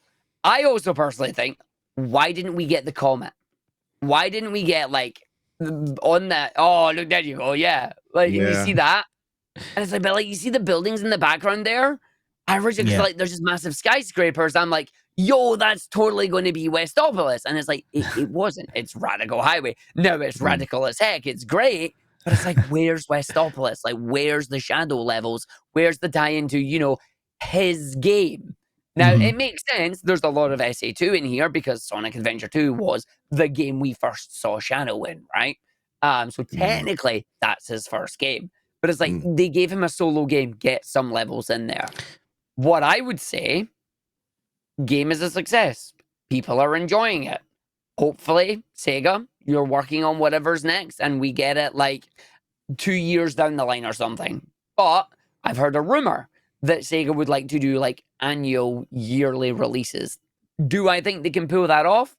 I also personally think, why didn't we get the comment? Why didn't we get like on that? Oh, look, there you go. Yeah, like and you see that, and it's like, but like you see the buildings in the background there. I originally like there's just massive skyscrapers. I'm like, yo, that's totally going to be Westopolis, and it's like it wasn't. It's Radical Highway. No, it's radical as heck. It's great. But it's like, where's Westopolis? Like, where's the shadow levels? Where's the tie into, his game? Now, it makes sense. There's a lot of SA2 in here because Sonic Adventure 2 was the game we first saw Shadow in, right? So technically, that's his first game. But it's like, they gave him a solo game, get some levels in there. What I would say, game is a success. People are enjoying it. Hopefully, Sega, you're working on whatever's next and we get it like 2 years down the line or something. But I've heard a rumor that Sega would like to do like annual yearly releases. Do I think they can pull that off?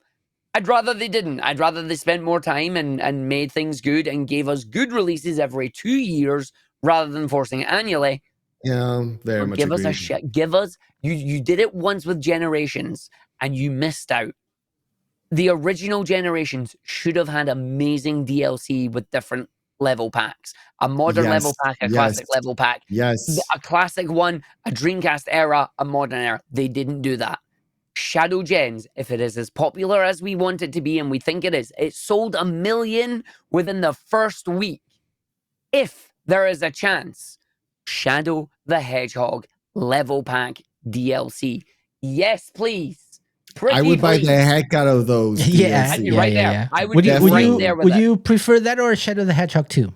I'd rather they didn't. I'd rather they spent more time and made things good and gave us good releases every 2 years rather than forcing it annually. Yeah, very much Give us agree. a shit. Give us, you did it once with Generations and you missed out. The original Generations should have had amazing DLC with different level packs. A modern level pack, a classic level pack, Yes. a classic one, a Dreamcast era, a modern era. They didn't do that. Shadow Gens, if it is as popular as we want it to be, and we think it is, it sold 1 million within the first week. If there is a chance, Shadow the Hedgehog level pack DLC. Yes, please. I would buy please. the heck out of those. Yeah, I'd be yeah, right yeah, there. yeah. I would Would be you would right you there with would it. you prefer that or Shadow the Hedgehog 2?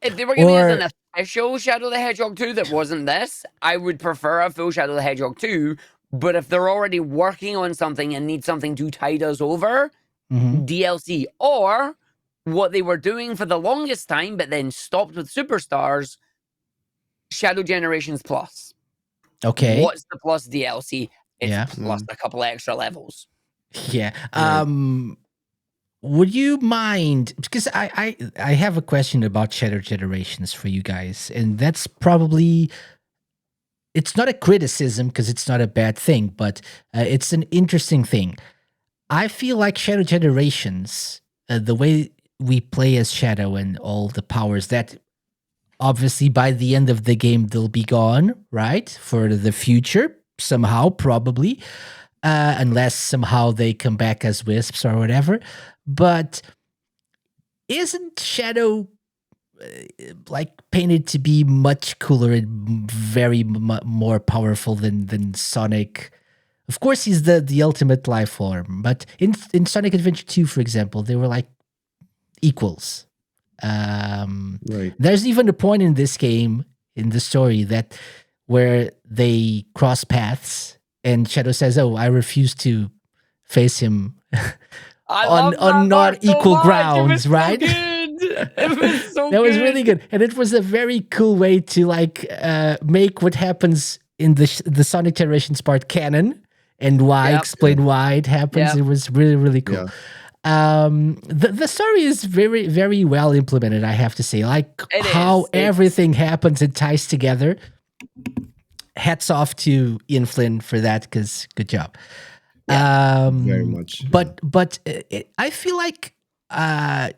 If they were giving us Or an official Shadow the Hedgehog 2 that wasn't this, I would prefer a full Shadow the Hedgehog 2. But if they're already working on something and need something to tide us over, Mhm. DLC. Or what they were doing for the longest time, but then stopped with Superstars, Shadow Generations Plus. Okay. What's the plus DLC? It's Yeah. plus a couple extra levels. Yeah. Right. Would you mind, because I have a question about Shadow Generations for you guys, and that's probably, it's not a criticism because it's not a bad thing, but it's an interesting thing. I feel like Shadow Generations, the way we play as Shadow and all the powers that obviously by the end of the game they'll be gone, right? For the future, somehow, probably. Unless somehow they come back as wisps or whatever. But isn't Shadow like painted to be much cooler and very more powerful than Sonic? Of course, he's the ultimate life form, but in Sonic Adventure 2, for example, they were like equals. Right. There's even a point in this game, in the story, that where they cross paths and Shadow says, "Oh, I refuse to face him on not equal grounds," right? So good. It was so That was good. really good, and it was a very cool way to like make what happens in the Sonic Generations part canon and why Yep. explain why it happens. Yep. It was really cool. Yeah. The story is very well implemented, I have to say. Like It how is. everything happens and ties together. Hats off to Ian Flynn for that, because good job. Very much. But I feel like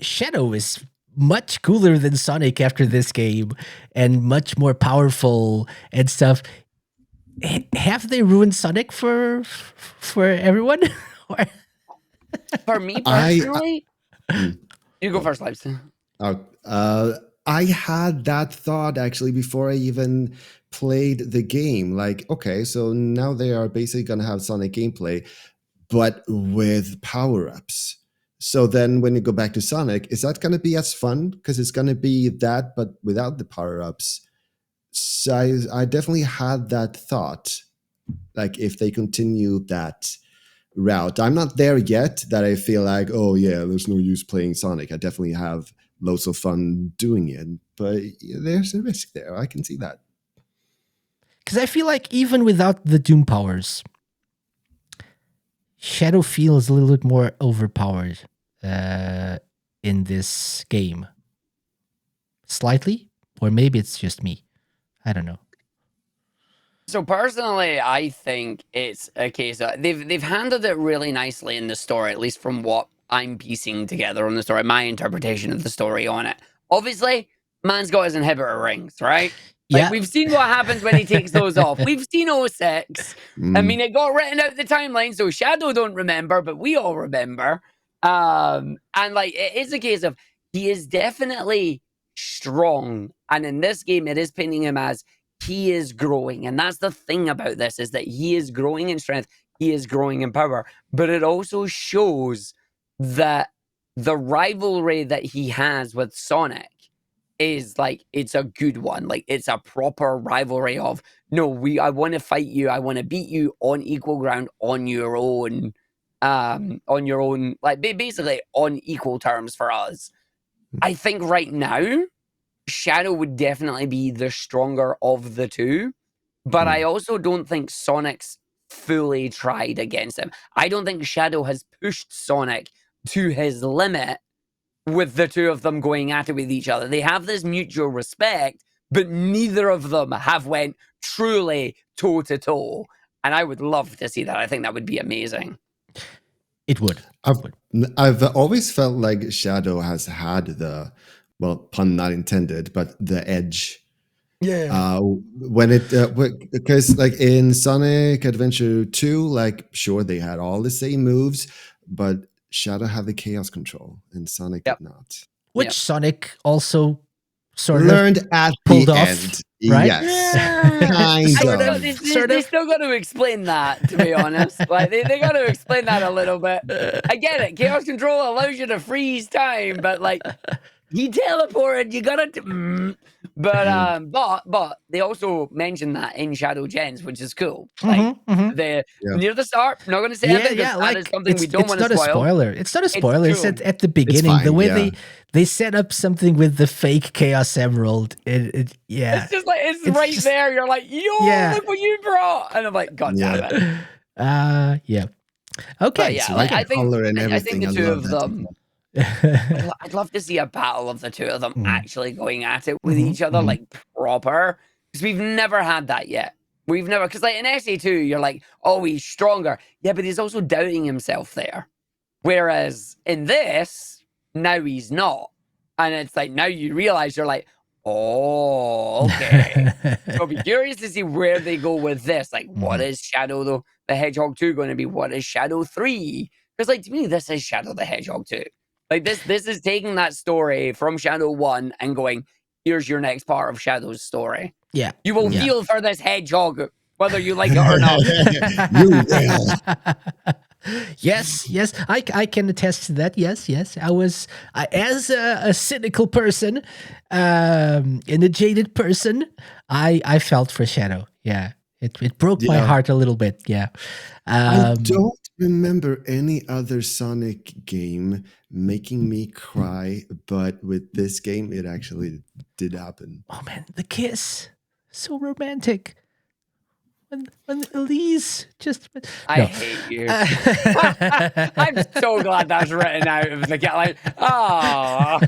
Shadow is much cooler than Sonic after this game and much more powerful and stuff. Have they ruined Sonic for everyone? Or- For me I- personally, you go first, Lives. I had that thought actually before I even played the game. Like, okay, so now they are basically going to have Sonic gameplay, but with power ups. So then when you go back to Sonic, is that going to be as fun? Because it's going to be that, but without the power ups. So I definitely had that thought. Like, if they continue that route, I'm not there yet that I feel like, oh, yeah, there's no use playing Sonic. I definitely have loads of fun doing it, but there's a risk there. I can see that. Because I feel like even without the Doom powers, Shadow feels a little bit more overpowered in this game. Slightly? Or maybe it's just me. I don't know. So personally, I think it's a case of they've handled it really nicely in the story, at least from what I'm piecing together on the story, my interpretation of the story on it. Obviously, man's got his inhibitor rings, right? Like Yeah. we've seen what happens when he takes those off. We've seen 06. I mean, it got written out the timeline, so Shadow don't remember, but we all remember. And like it is a case of he is definitely strong, and in this game, it is painting him as he is growing. And that's the thing about this, is that he is growing in strength, he is growing in power, but it also shows that the rivalry that he has with Sonic is like, it's a good one. Like it's a proper rivalry of, no, I want to fight you, I want to beat you on equal ground, on your own, like basically on equal terms for us. I think right now Shadow would definitely be the stronger of the two, but I also don't think Sonic's fully tried against him. I don't think Shadow has pushed Sonic to his limit with the two of them going at it with each other. They have this mutual respect, but neither of them have went truly toe to toe. And I would love to see that. I think that would be amazing. It would. I've always felt like Shadow has had the, well, pun not intended, but the edge. Yeah. When it, because like in Sonic Adventure 2, like sure they had all the same moves, but Shadow had the chaos control and Sonic did not. Which Sonic also sort learned of at pulled the off, end. right? Yes. They still got to explain that, to be honest. Like they got to explain that a little bit. I get it. Chaos control allows you to freeze time, but like he teleported, you gotta but they also mentioned that in Shadow Gens, which is cool. Like near the start, not gonna say anything, that is something we don't want to spoil. It's not a spoiler. It's not a spoiler. It's at the beginning. Fine, the way they set up something with the fake Chaos Emerald. It's just like it's right there. You're like, look what you brought. And I'm like, God damn it. Yeah. Okay. Yeah, so like, I think the two of them. I'd love to see a battle of the two of them actually going at it with each other, like proper, because we've never had that yet. We've never, because like in SA2, you're like, oh, he's stronger. Yeah, but he's also doubting himself there. Whereas in this, now he's not. And it's like, now you realize you're like, oh, okay. So I'll be curious to see where they go with this. Like, what is Shadow the Hedgehog 2 going to be? What is Shadow 3? Because like to me, this is Shadow the Hedgehog 2. Like this is taking that story from Shadow 1 and going, here's your next part of Shadow's story. Yeah. You will feel for this hedgehog, whether you like it or not. You will. Yes, I can attest to that. Yes, I was as a cynical person, and a jaded person, I felt for Shadow. Yeah, it broke my heart a little bit. Yeah, I don't remember any other Sonic game making me cry, but with this game, it actually did happen. Oh man, the kiss, so romantic. When Elise just... I hate you. I'm so glad that's written out of the cat. Like, oh.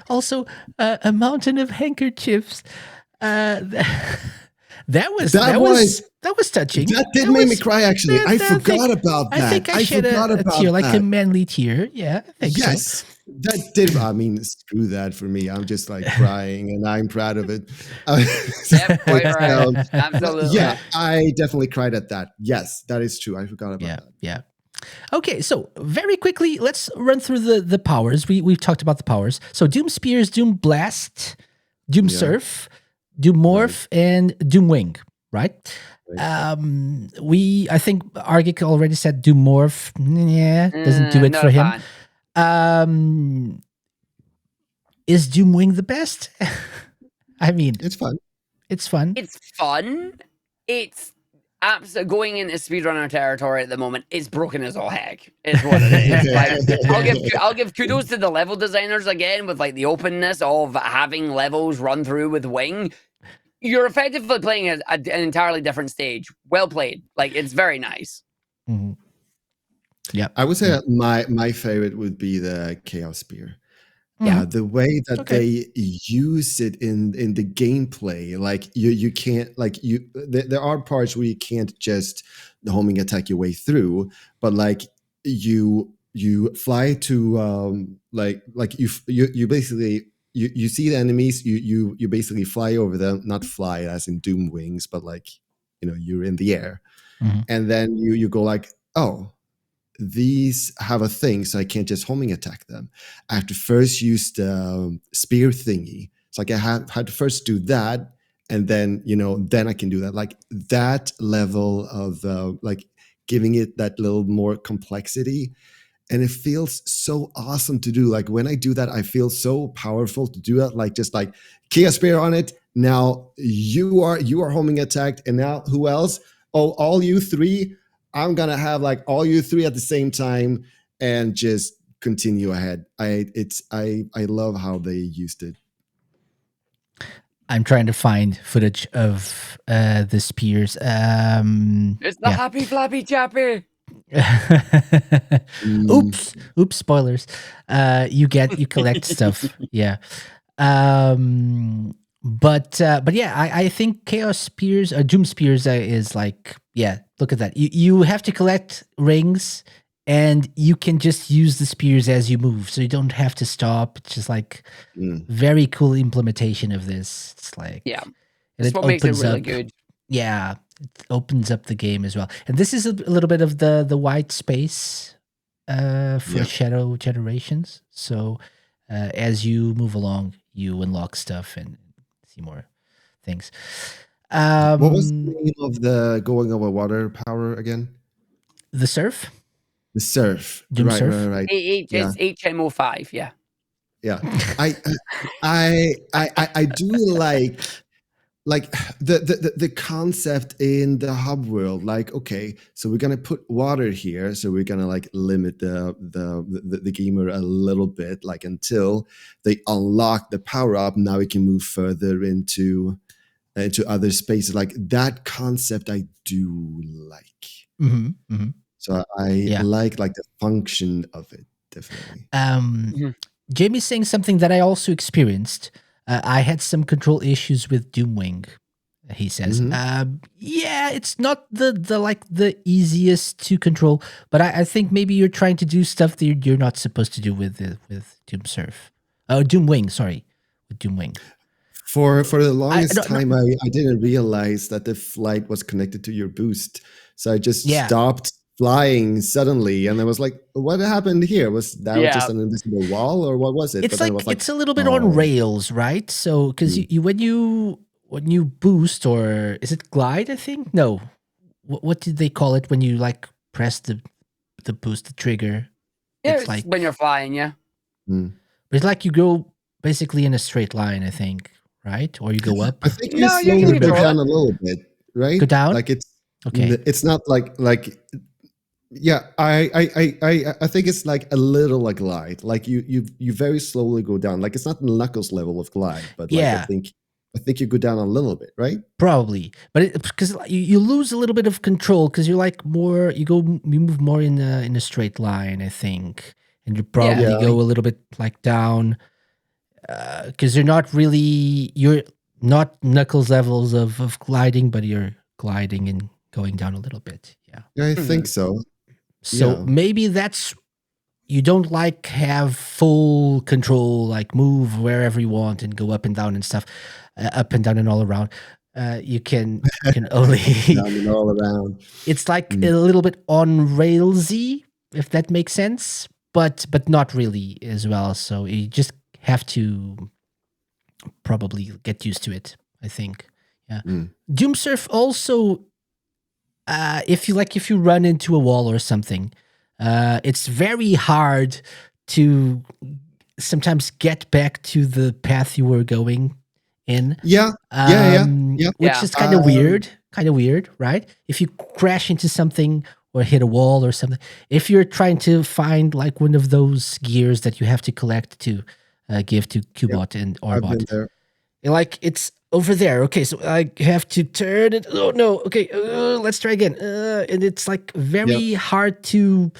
Also, a mountain of handkerchiefs. That was touching. That did make me cry. Actually, I forgot about that. I think I shed a tear, like a manly tear. Yeah, I think so. That did. I mean, screw that for me. I'm just like crying, and I'm proud of it. Yep, quite right. Absolutely. Yeah, I definitely cried at that. Yes, that is true. I forgot about that. Yeah. Okay, so very quickly, let's run through the powers. We've talked about the powers. So Doom Spears, Doom Blast, Doom Surf, Doom Morph, and Doom Wing. Right? I think Argick already said Doom Morph. Yeah, doesn't do it for him. Fine. Is Doom Wing the best? I mean, it's fun. It's fun. It's fun. It's absolutely going into speedrunner territory at the moment. It's broken as all heck. Is what it is. Like, I'll give kudos to the level designers again with like the openness of having levels run through with Wing. You're effectively playing an entirely different stage. Well played. Like it's very nice. Mm-hmm. Yeah, I would say my favorite would be the Chaos Spear. Yeah, the way that they use it in the gameplay, like you can't there are parts where you can't just the homing attack your way through, but like you fly to you basically you see the enemies, you basically fly over them, not fly as in Doom Wings, but like you're in the air, and then you go like, oh, these have a thing, so I can't just homing attack them. I have to first use the spear thingy. It's like I had to first do that, and then then I can do that. Like that level of like giving it that little more complexity, and it feels so awesome to do. Like when I do that, I feel so powerful to do that. Like just like Chaos Spear on it. Now you are homing attacked, and now who else? Oh, all you three. I'm going to have like all you three at the same time and just continue ahead. I love how they used it. I'm trying to find footage of the spears. It's the Yeah. happy flappy chappy. Oops, spoilers. You collect stuff. Yeah. But yeah, I think Chaos Spears or Doom Spears is like, yeah, look at that. You have to collect rings and you can just use the spears as you move. So you don't have to stop. It's just like very cool implementation of this. It's like, Yeah. and That's it what makes it opens really up. good. Yeah, it opens up the game as well. And this is a little bit of the white space for Shadow Generations. So as you move along, you unlock stuff and see more things. What was the name of the going over water power again? The surf? The surf. Doom Right, surf? right. Yeah. It's HMO5, yeah. Yeah. I do like the concept in the hub world. Like, okay, so we're gonna put water here, so we're gonna like limit the gamer a little bit, like until they unlock the power up. Now we can move further into other spaces. Like that concept, I do like. Mm-hmm, mm-hmm. So I like the function of it, definitely. Jamie's saying something that I also experienced. I had some control issues with Doomwing. He says, "Yeah, it's not the easiest to control, but I think maybe you're trying to do stuff that you're not supposed to do with Doom Surf. Oh, Doomwing, sorry, with Doomwing. For the longest time, I didn't realize that the flight was connected to your boost, so I just stopped flying suddenly, and I was like, "What happened here? Was that just an invisible wall, or what was it?" It's it's a little bit on rails, right? So because you when you boost, or is it glide? I think no. What did they call it when you like press the boost, the trigger? Yeah, it's like when you're flying, yeah. But it's like you go basically in a straight line, I think, right? Or you go up. I think you slowly go down a little bit, right? Go down. Like it's okay. It's not like. Yeah, I think it's like a little like glide. Like you very slowly go down. Like it's not the Knuckles level of glide, but like I think you go down a little bit, right? Probably, but because you lose a little bit of control because you're like more you move more in a straight line, I think, and you probably go a little bit like down because you're not Knuckles levels of gliding, but you're gliding and going down a little bit. Yeah, I think so. So maybe that's you don't like have full control, like move wherever you want and go up and down and stuff, up and down and all around. You can only down and all around. It's like a little bit on railsy, if that makes sense, but not really as well. So you just have to probably get used to it, I think. Yeah. Doom Surf also. If you run into a wall or something, it's very hard to sometimes get back to the path you were going in. Which is kind of weird, right? If you crash into something or hit a wall or something, if you're trying to find like one of those gears that you have to collect to give to Qbot and Orbot, like it's over there. Okay, so I have to turn it. Oh no. Okay, let's try again. And it's like very hard to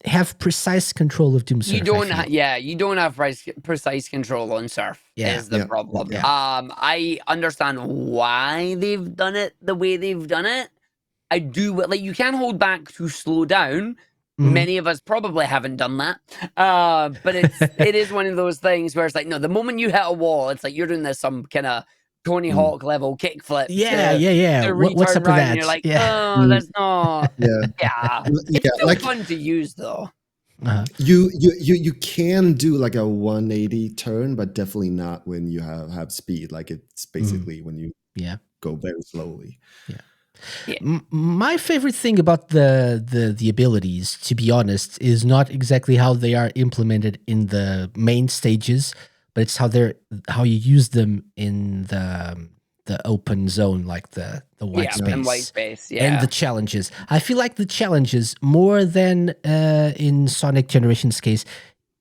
have precise control of Doom Surf. You don't have precise control on Surf. Is the problem. Yeah. I understand why they've done it the way they've done it. I do like you can hold back to slow down. Many of us probably haven't done that, but it is one of those things where it's like, no, the moment you hit a wall, it's like you're doing this some kind of Tony Hawk level kickflip. Yeah. What's up with that? And you're like, oh, that's not. Yeah. It's still like, fun to use though. You can do like a 180 turn, but definitely not when you have speed. Like it's basically when you go very slowly. My favorite thing about the abilities, to be honest, is not exactly how they are implemented in the main stages, but it's how you use them in the open zone, like the white space. And white space, and the challenges. I feel like the challenges more than in Sonic Generations case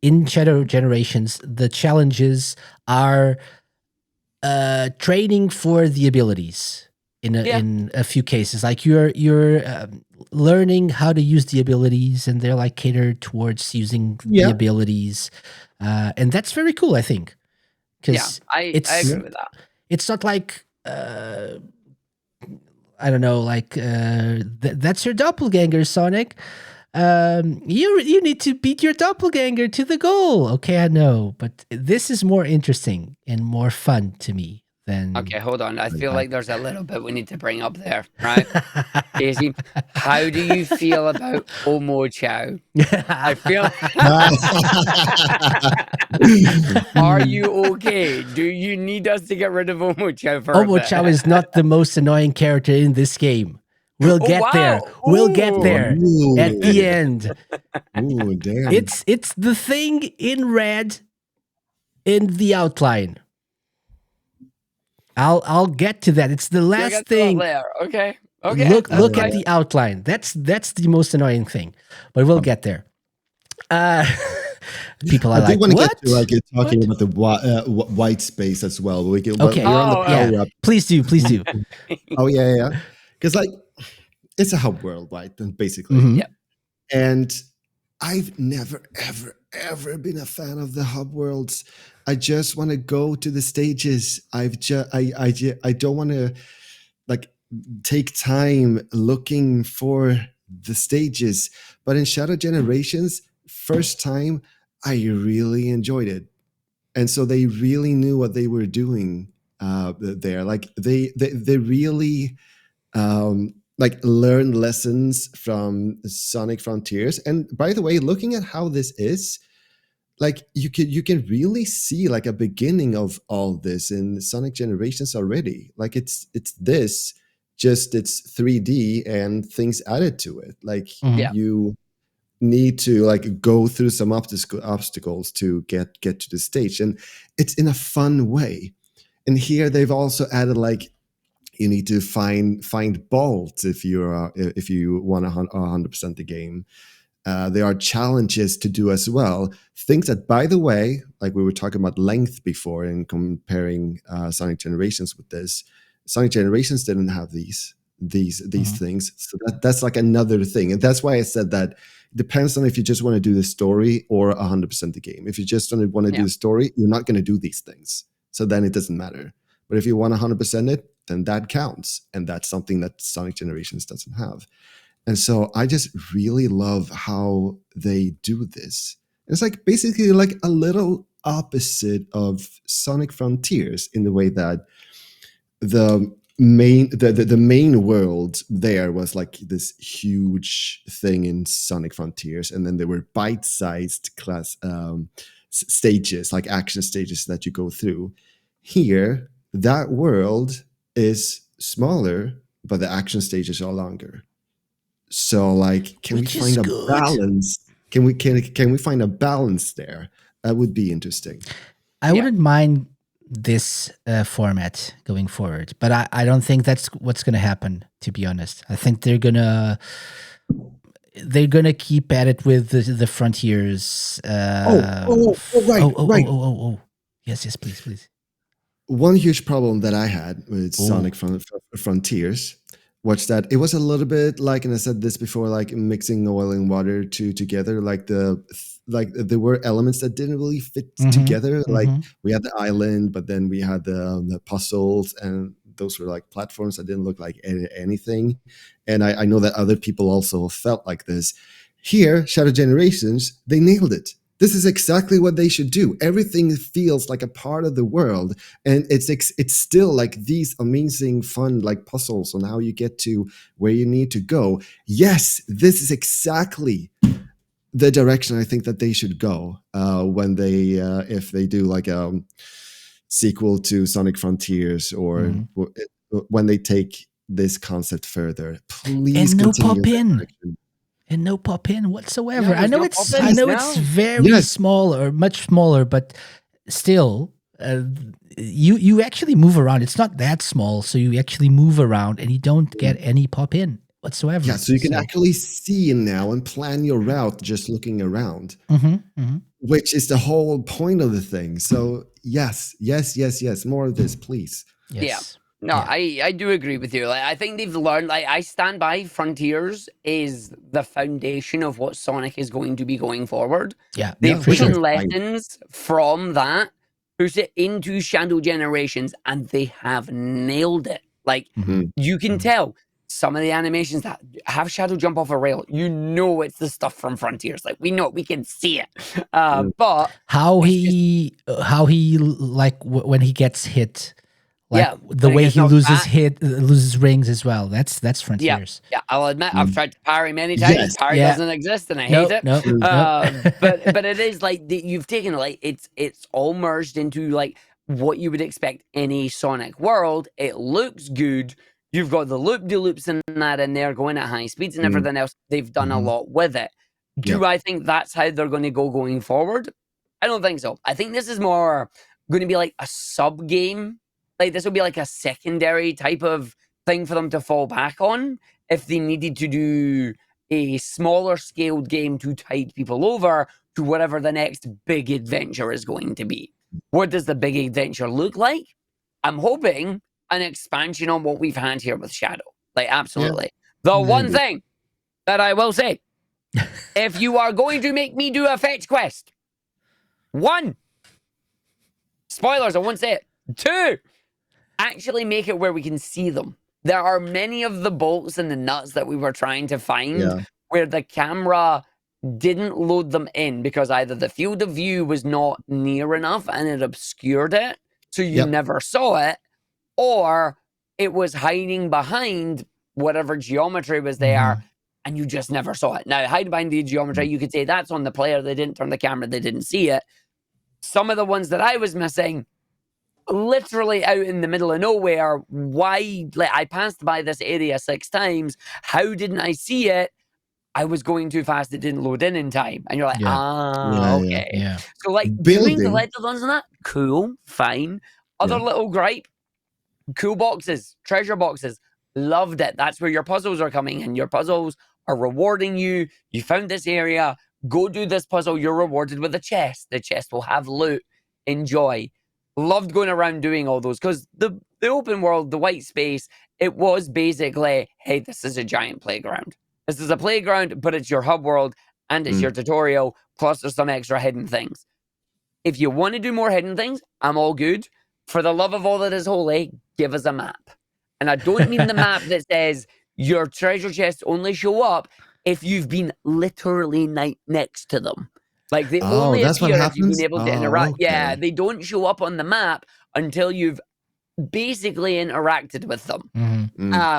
in Shadow Generations, the challenges are training for the abilities in a few cases. Like you're learning how to use the abilities, and they're like catered towards using the abilities, and that's very cool, I think, because I agree with that. it's not like I don't know, like that's your doppelganger, Sonic. You need to beat your doppelganger to the goal. Okay, I know, but this is more interesting and more fun to me than. Okay, hold on. I feel like there's a little bit we need to bring up there, right? Casey, how do you feel about Omo Chow? I feel. Are you okay? Do you need us to get rid of Omo Chow for a Omo bit? Chow is not the most annoying character in this game. We'll get there. We'll get there at the end. Ooh, damn. It's the thing in red in the outline. I'll get to that. It's the last thing. There. Okay. Look at the outline. That's the most annoying thing. But we'll get there. People are I do like, want to what? get to like talking about the white space as well. We can, Okay. we're on the power up. Please do. Oh yeah. Because like it's a hub world, right? Basically. Mhm. Yeah. And I've never, ever been a fan of the hub worlds. I just want to go to the stages. I don't want to like take time looking for the stages. But in Shadow Generations, first time, I really enjoyed it. And so they really knew what they were doing there. Like they really like learn lessons from Sonic Frontiers. And by the way, looking at how this is, like you can really see like a beginning of all this in Sonic Generations already. Like it's this, just it's 3D and things added to it. Like you need to like go through some obstacles to get to the stage, and it's in a fun way. And here they've also added like you need to find bolts if you want 100% the game. There are challenges to do as well. Things that, by the way, like we were talking about length before and comparing Sonic Generations with this. Sonic Generations didn't have these things, so that's like another thing, and that's why I said that it depends on if you just want to do the story or 100% the game. If you just want to do the story, you're not going to do these things, so then it doesn't matter. But if you want 100% it, then that counts, and that's something that Sonic Generations doesn't have. And so I just really love how they do this. It's like basically like a little opposite of Sonic Frontiers in the way that the main world there was like this huge thing in Sonic Frontiers, and then there were bite-sized stages, like action stages that you go through. Here, that world is smaller, but the action stages are longer. So like, can we find a balance? Can we find a balance there? That would be interesting. I wouldn't mind this format going forward, but I don't think that's what's going to happen, to be honest. I think they're gonna keep at it with the frontiers. Right. Yes, please. One huge problem that I had with Sonic Frontiers was that it was a little bit like, and I said this before, like mixing oil and water together. Like there were elements that didn't really fit together. Like we had the island, but then we had the puzzles, and those were like platforms that didn't look like anything. And I know that other people also felt like this. Here, Shadow Generations, they nailed it. This is exactly what they should do. Everything feels like a part of the world, and it's still like these amazing, fun like puzzles on how you get to where you need to go. Yes, this is exactly the direction I think that they should go when they if they do like a sequel to Sonic Frontiers, or when they take this concept further. Please continue that direction. And no pop-in whatsoever. I know it's very small, or much smaller, but still, you actually move around. It's not that small, so you actually move around, and you don't get any pop-in. whatsoever. Yeah, so you can actually see now and plan your route just looking around, which is the whole point of the thing. So yes, more of this, please. Yes. Yeah. No, I do agree with you. Like, I think they've learned. Like, I stand by Frontiers is the foundation of what Sonic is going to be going forward. Yeah, They've for taken sure. lessons from that, pushed it into Shadow Generations, and they have nailed it. Like, you can tell some of the animations that have Shadow jump off a rail. You know it's the stuff from Frontiers. Like, we know it, we can see it. But How he like when he gets hit. Like yeah, the when way gets he knocked loses back. loses rings as well. That's Frontiers. Yeah, I'll admit I've tried to parry many times. Yes. Parry Yeah. doesn't exist, and I hate it. Nope. But it is like you've taken like it's all merged into like what you would expect in a Sonic world. It looks good. You've got the loop-de-loops in that in there, going at high speeds and everything else. They've done a lot with it. Do I think that's how they're going to go going forward? I don't think so. I think this is more going to be like a sub game. Like this will be like a secondary type of thing for them to fall back on if they needed to do a smaller scaled game to tide people over to whatever the next big adventure is going to be. What does the big adventure look like? I'm hoping an expansion on what we've had here with Shadow. Like, absolutely. The one thing that I will say, if you are going to make me do a fetch quest, 1, spoilers, I won't say it. 2, actually make it where we can see them. There are many of the bolts and the nuts that we were trying to find where the camera didn't load them in because either the field of view was not near enough and it obscured it, so you never saw it, or it was hiding behind whatever geometry was there and you just never saw it. Now, hiding behind the geometry, you could say that's on the player. They didn't turn the camera. They didn't see it. Some of the ones that I was missing, literally out in the middle of nowhere. Why? Like, I passed by this area 6 times. How didn't I see it? I was going too fast. It didn't load in time. And you're like, okay. Yeah. So, like, doing the letter ones and that, cool, fine. Other little gripe, cool boxes, treasure boxes. Loved it. That's where your puzzles are coming in. Your puzzles are rewarding you. You found this area. Go do this puzzle. You're rewarded with a chest. The chest will have loot. Enjoy. Loved going around doing all those because the open world, the white space, it was basically, hey, this is a giant playground. This is a playground, but it's your hub world and it's your tutorial, plus there's some extra hidden things. If you want to do more hidden things, I'm all good. For the love of all that is holy, give us a map. And I don't mean the map that says your treasure chests only show up if you've been literally next to them. Like, they only appear if you've been able to interact. Okay. Yeah, they don't show up on the map until you've basically interacted with them.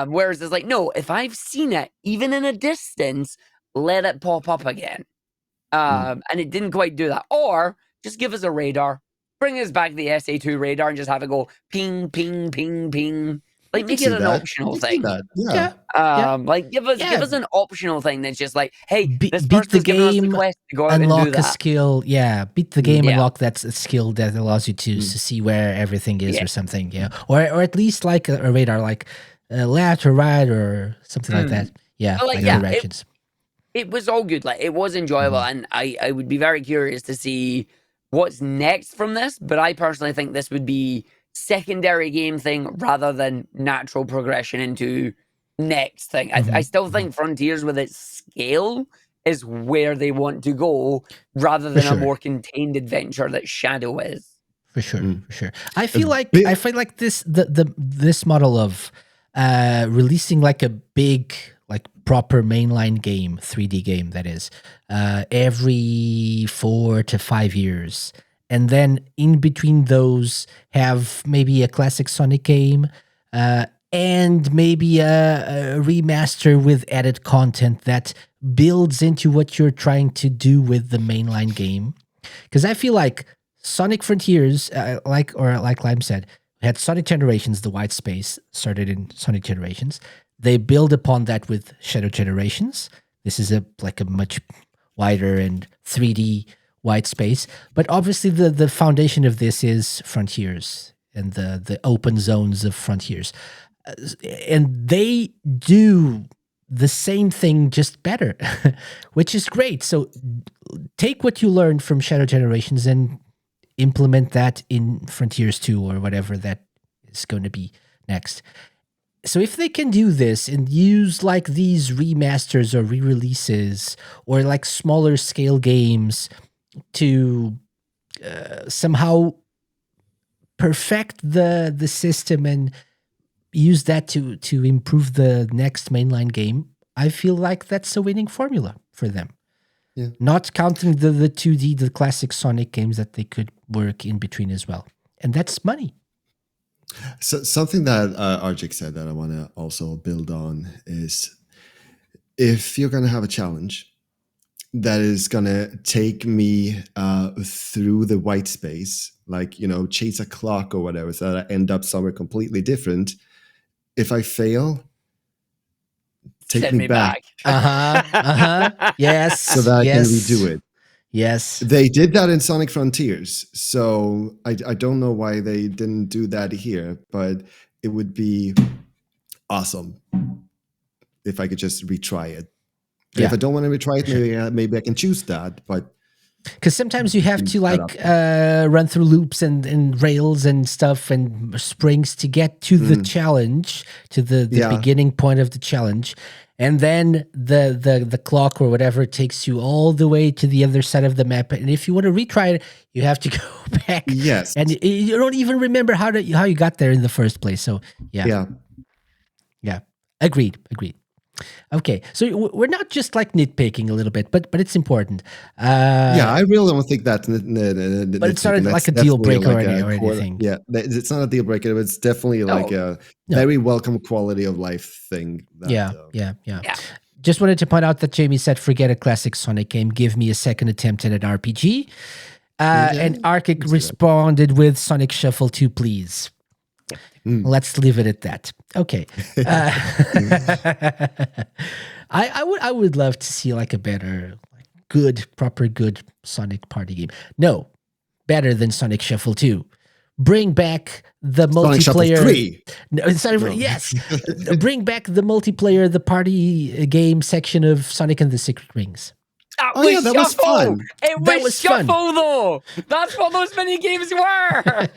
Whereas it's like, no, if I've seen it, even in a distance, let it pop up again. And it didn't quite do that. Or just give us a radar. Bring us back the SA2 radar and just have it go ping, ping, ping, ping. Like, make it an optional thing. Like, give us an optional thing that's just like, hey, this beat the person's giving us the game, quest to go out and unlock do that. a skill. Yeah, beat the game, unlock that skill that allows you to see where everything is or something. Yeah, or at least like a radar, like left or right or something like that. Yeah, But like directions. It was all good. Like, it was enjoyable, and I would be very curious to see what's next from this. But I personally think this would be secondary game thing rather than natural progression into next thing. I still think Frontiers with its scale is where they want to go rather than a more contained adventure that Shadow is. For sure. I feel like this this model of releasing like a big, like, proper mainline game, 3D game that is, every 4 to 5 years. And then in between those, have maybe a classic Sonic game, and maybe a remaster with added content that builds into what you're trying to do with the mainline game. Because I feel like Sonic Frontiers, like Lime said, had Sonic Generations, the white space started in Sonic Generations. They build upon that with Shadow Generations. This is a much wider and 3D white space, but obviously the foundation of this is Frontiers and the open zones of Frontiers, and they do the same thing, just better, which is great. So take what you learned from Shadow Generations and implement that in Frontiers 2 or whatever that is going to be next. So if they can do this and use like these remasters or re-releases or like smaller scale games to somehow perfect the system and use that to improve the next mainline game, I feel like that's a winning formula for them. Yeah. Not counting the 2D, the classic Sonic games that they could work in between as well. And that's money. So something that Argick said that I want to also build on is, if you're going to have a challenge that is going to take me through the white space, like, chase a clock or whatever, so that I end up somewhere completely different. If I fail, take Send me back. Yes. So that I can redo it. Yes. They did that in Sonic Frontiers. So I don't know why they didn't do that here, but it would be awesome if I could just retry it. Yeah. If I don't want to retry it, maybe I can choose that. But because sometimes you have to like run through loops and rails and stuff and springs to get to the challenge, to the beginning point of the challenge. And then the clock or whatever takes you all the way to the other side of the map. And if you want to retry it, you have to go back. Yes. And you don't even remember how you got there in the first place. So yeah. Agreed. Okay, so we're not just like nitpicking a little bit, but it's important. I really don't think that's but it's not like a deal breaker or anything. Yeah, it's not a deal breaker, but it's definitely like a very welcome quality of life thing. Yeah. Just wanted to point out that Jamie said, "Forget a classic Sonic game. Give me a second attempt at an RPG." And Argick responded with Sonic Shuffle 2, please. Let's leave it at that. Okay. I would love to see like a better, proper good Sonic party game. No, better than Sonic Shuffle 2. Bring back the Sonic multiplayer. Shuffle 3. Yes. Bring back the multiplayer, the party game section of Sonic and the Secret Rings. That was fun. It was Shuffle, fun. though. That's what those mini games were.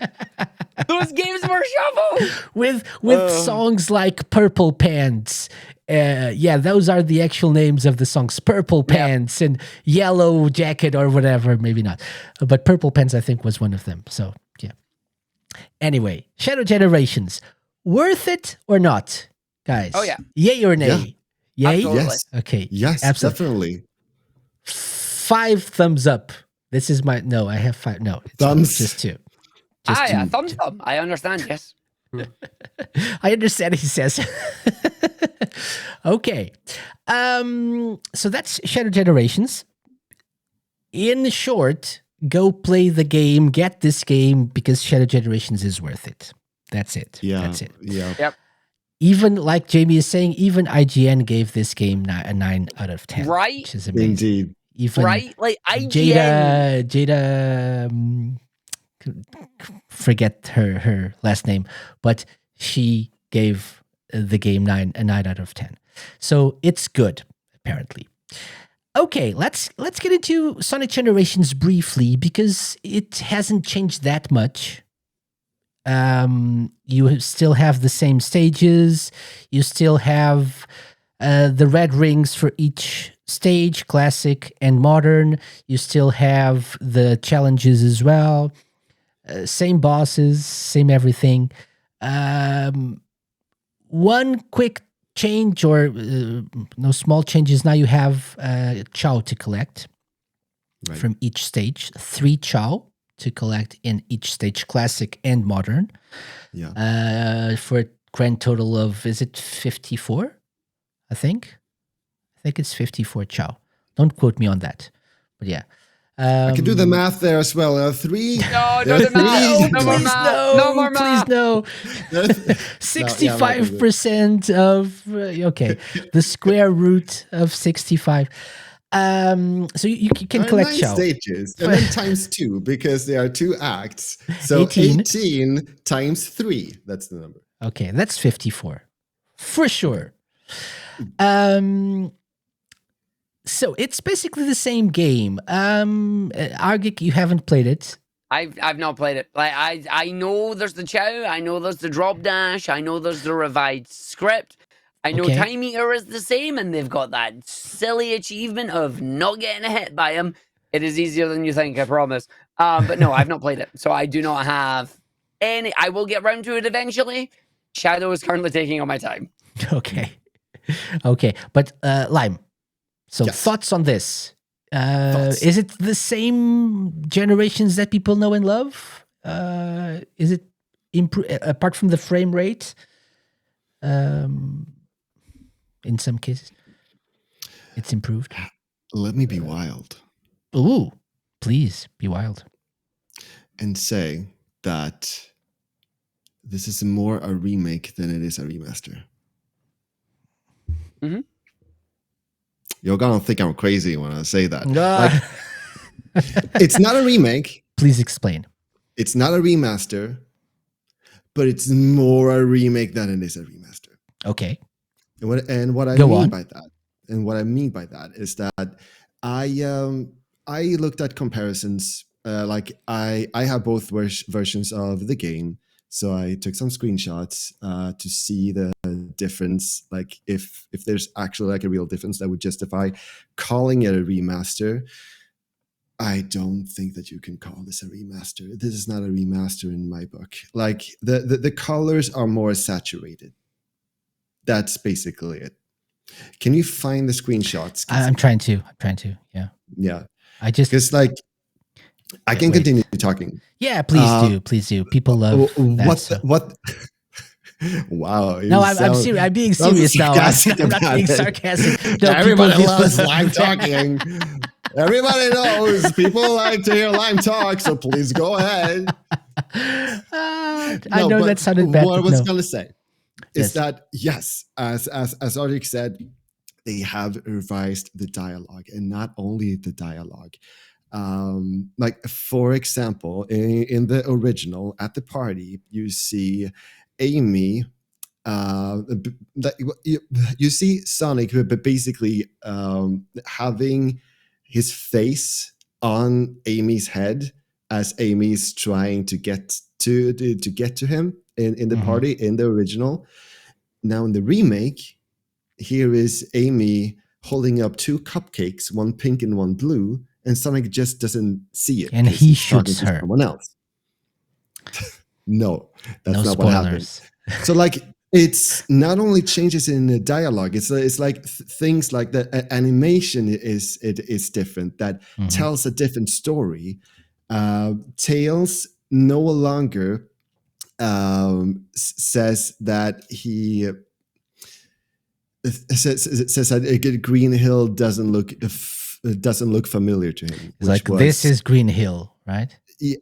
Those games were Shuffle. With songs like Purple Pants. Those are the actual names of the songs. Purple Pants and Yellow Jacket or whatever. Maybe not. But Purple Pants, I think, was one of them. So, yeah. Anyway, Shadow Generations. Worth it or not, guys? Oh, yeah. Yay or nay? Yeah. Yay? Absolutely. Yes. Okay. Yes, absolutely. definitely. 5 thumbs up. This is my... No, I have 5. No, it's thumbs. Just 2. Thumbs up. I understand, yes. I understand, he says. Okay. So that's Shadow Generations. In short, go play the game, get this game, because Shadow Generations is worth it. That's it. Yeah. That's it. Yeah. Yep. Even like Jamie is saying, even IGN gave this game a 9 out of 10. Right. Which is amazing. Indeed. Even right? Like IGN. Jada forget her last name, but she gave the game a 9 out of 10. So it's good, apparently. Okay, let's get into Sonic Generations briefly, because it hasn't changed that much. You still have the same stages. You still have the red rings for each stage, classic and modern. You still have the challenges as well. Same bosses, same everything. One quick change, or no small changes. Now you have Chow to collect from each stage. 3 Chow to collect in each stage, classic and modern. Yeah. For a grand total of, is it 54? I think it's 54 Chow. Don't quote me on that, but yeah. I can do the math there as well. 3. No, the math. No more math. No more math. Please no. 65% of okay. The square root of 65. So you can collect 9 Chow. stages, and then times 2, because there are 2 acts. So 18 times 3. That's the number. Okay, that's 54 for sure. So it's basically the same game. Argic, you haven't played it. I've not played it. Like I know there's the chow, I know there's the drop dash, I know there's the revised script. I know Okay. Time Eater is the same, and they've got that silly achievement of not getting hit by him. It is easier than you think, I promise. But no, I've not played it, so I do not have any. I will get round to it eventually. Shadow is currently taking all my time. Okay. Okay. But Lime, so Yes. thoughts on this? Thoughts? Is it the same generations that people know and love? Is it apart from the frame rate? In some cases, it's improved. Let me be wild Ooh, please be wild. and say that this is more a remake than it is a remaster. Mm-hmm. You're gonna think I'm crazy when I say that. Ah. It's not a remake. Please explain. It's not a remaster, but it's more a remake than it is a remaster. Okay. And what I Go mean on. by that, is that I looked at comparisons. Like I have both versions of the game, so I took some screenshots to see the difference. Like if there's actually like a real difference that would justify calling it a remaster. I don't think that you can call this a remaster. This is not a remaster in my book. Like the colors are more saturated. That's basically it. Can you find the screenshots? I'm trying to. Yeah. Yeah, I just. because like I can Wait. continue talking. Yeah, please do. Please do. People love that. What? Wow. No, I'm serious. I'm being serious now. I'm not being sarcastic. No, Everybody people loves love live talking. Everybody knows people like to hear Lime talk, so please go ahead. I No, know but that sounded bad. What I but was no. going to say Yes. is that, yes, as Argick said, they have revised the dialogue, and not only the dialogue. Like, for example, in the original, at the party, you see Amy. You see Sonic, but basically having his face on Amy's head as Amy's trying to get to him in the party in the original. Now in the remake, here is Amy holding up two cupcakes, one pink and one blue, and Sonic just doesn't see it. And 'cause he he's talking shoots to her. someone else. No, that's No not what happened. spoilers. So like it's not only changes in the dialogue, it's like things like the animation is different, that tells a different story. Tails no longer says that he says that Green Hill doesn't look familiar to him. It's like, this is Green Hill, right? It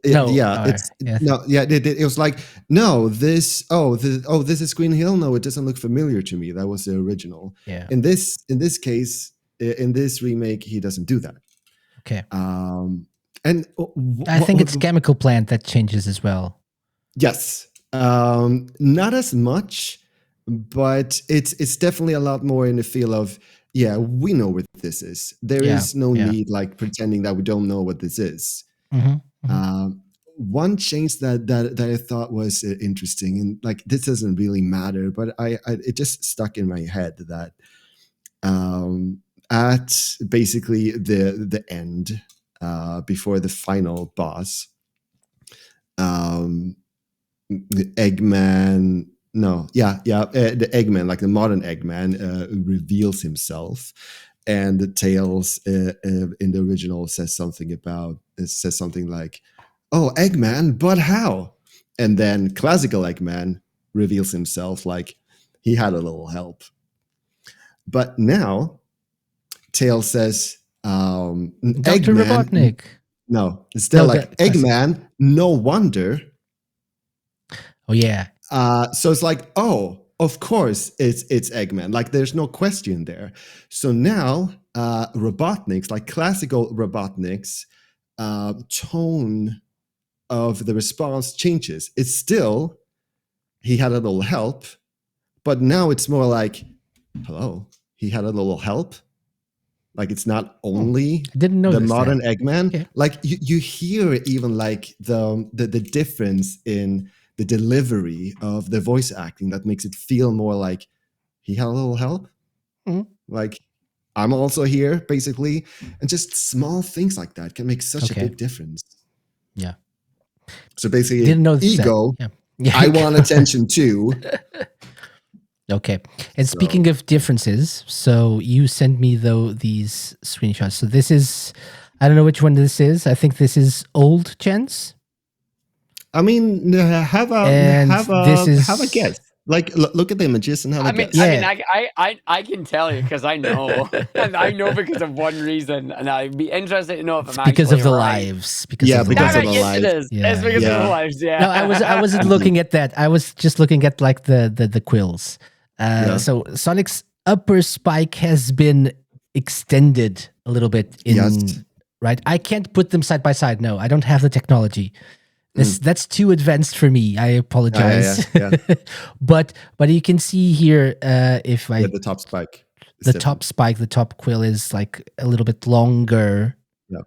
was like, no, this is Green Hill. No, it doesn't look familiar to me. That was the original. Yeah. In this case, in this remake, he doesn't do that. Okay. And I think it's chemical plant that changes as well. Yes, not as much, but it's definitely a lot more in the feel of, yeah, we know what this is. There is no need like pretending that we don't know what this is. One change that I thought was interesting, and like this doesn't really matter, but it just stuck in my head that at basically the end, before the final boss, the Eggman. The Eggman, like the modern Eggman, reveals himself, and the Tails in the original says something like, "Oh, Eggman, but how?" And then classical Eggman reveals himself like he had a little help. But now Tails says, Dr. Eggman, Robotnik. No, it's still like Eggman, no wonder. Oh yeah. So it's like, oh, of course it's Eggman. Like there's no question there. So now Robotnik's, like classical Robotnik's tone of the response changes. It's still, he had a little help, but now it's more like, hello, he had a little help. Like it's not only I didn't know the this. modern Eggman. Okay. Like you hear even like the difference in the delivery of the voice acting that makes it feel more like he had a little help. Mhm. Like I'm also here, basically, and just small things like that can make such a Okay. big difference. Yeah. So basically, Didn't know this. ego. Yeah. I want attention too. Okay. And So- speaking of differences, so you sent me these screenshots. So this is, I don't know which one this is. I think this is old gens. I mean, have a And this is have a guess. Like look at the images and have a guess. Yeah. I can tell you because I know, and I know because of one reason, and I'd be interested to know if I'm because of actually the right. lives. Because Yeah, of the because Damn of it, the lives. yes, it lives. is. Yeah, It's because of yeah. the lives. Yeah. No, I wasn't looking at that. I was just looking at like the quills. Yeah. So Sonic's upper spike has been extended a little bit in Yes. right. I can't put them side by side. No, I don't have the technology. That's too advanced for me. I apologize. Yeah. but you can see here if I Yeah, the top spike. is the different. top spike, the top quill is like a little bit longer. Yeah.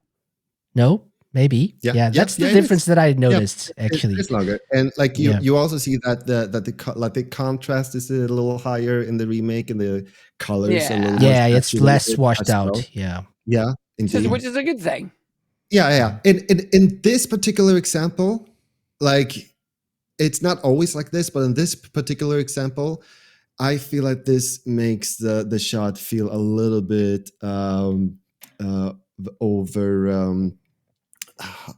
No, maybe. Yeah. Yeah, that's the it difference is. that I noticed actually. It's longer, and like you Yeah. you also see that the contrast is a little higher in the remake, and the colors a little more Yeah, it's less saturated washed as out. well. Yeah. Yeah, indeed. Which is a good thing. Yeah. In this particular example, like it's not always like this, but in this particular example, I feel like this makes the shot feel a little bit over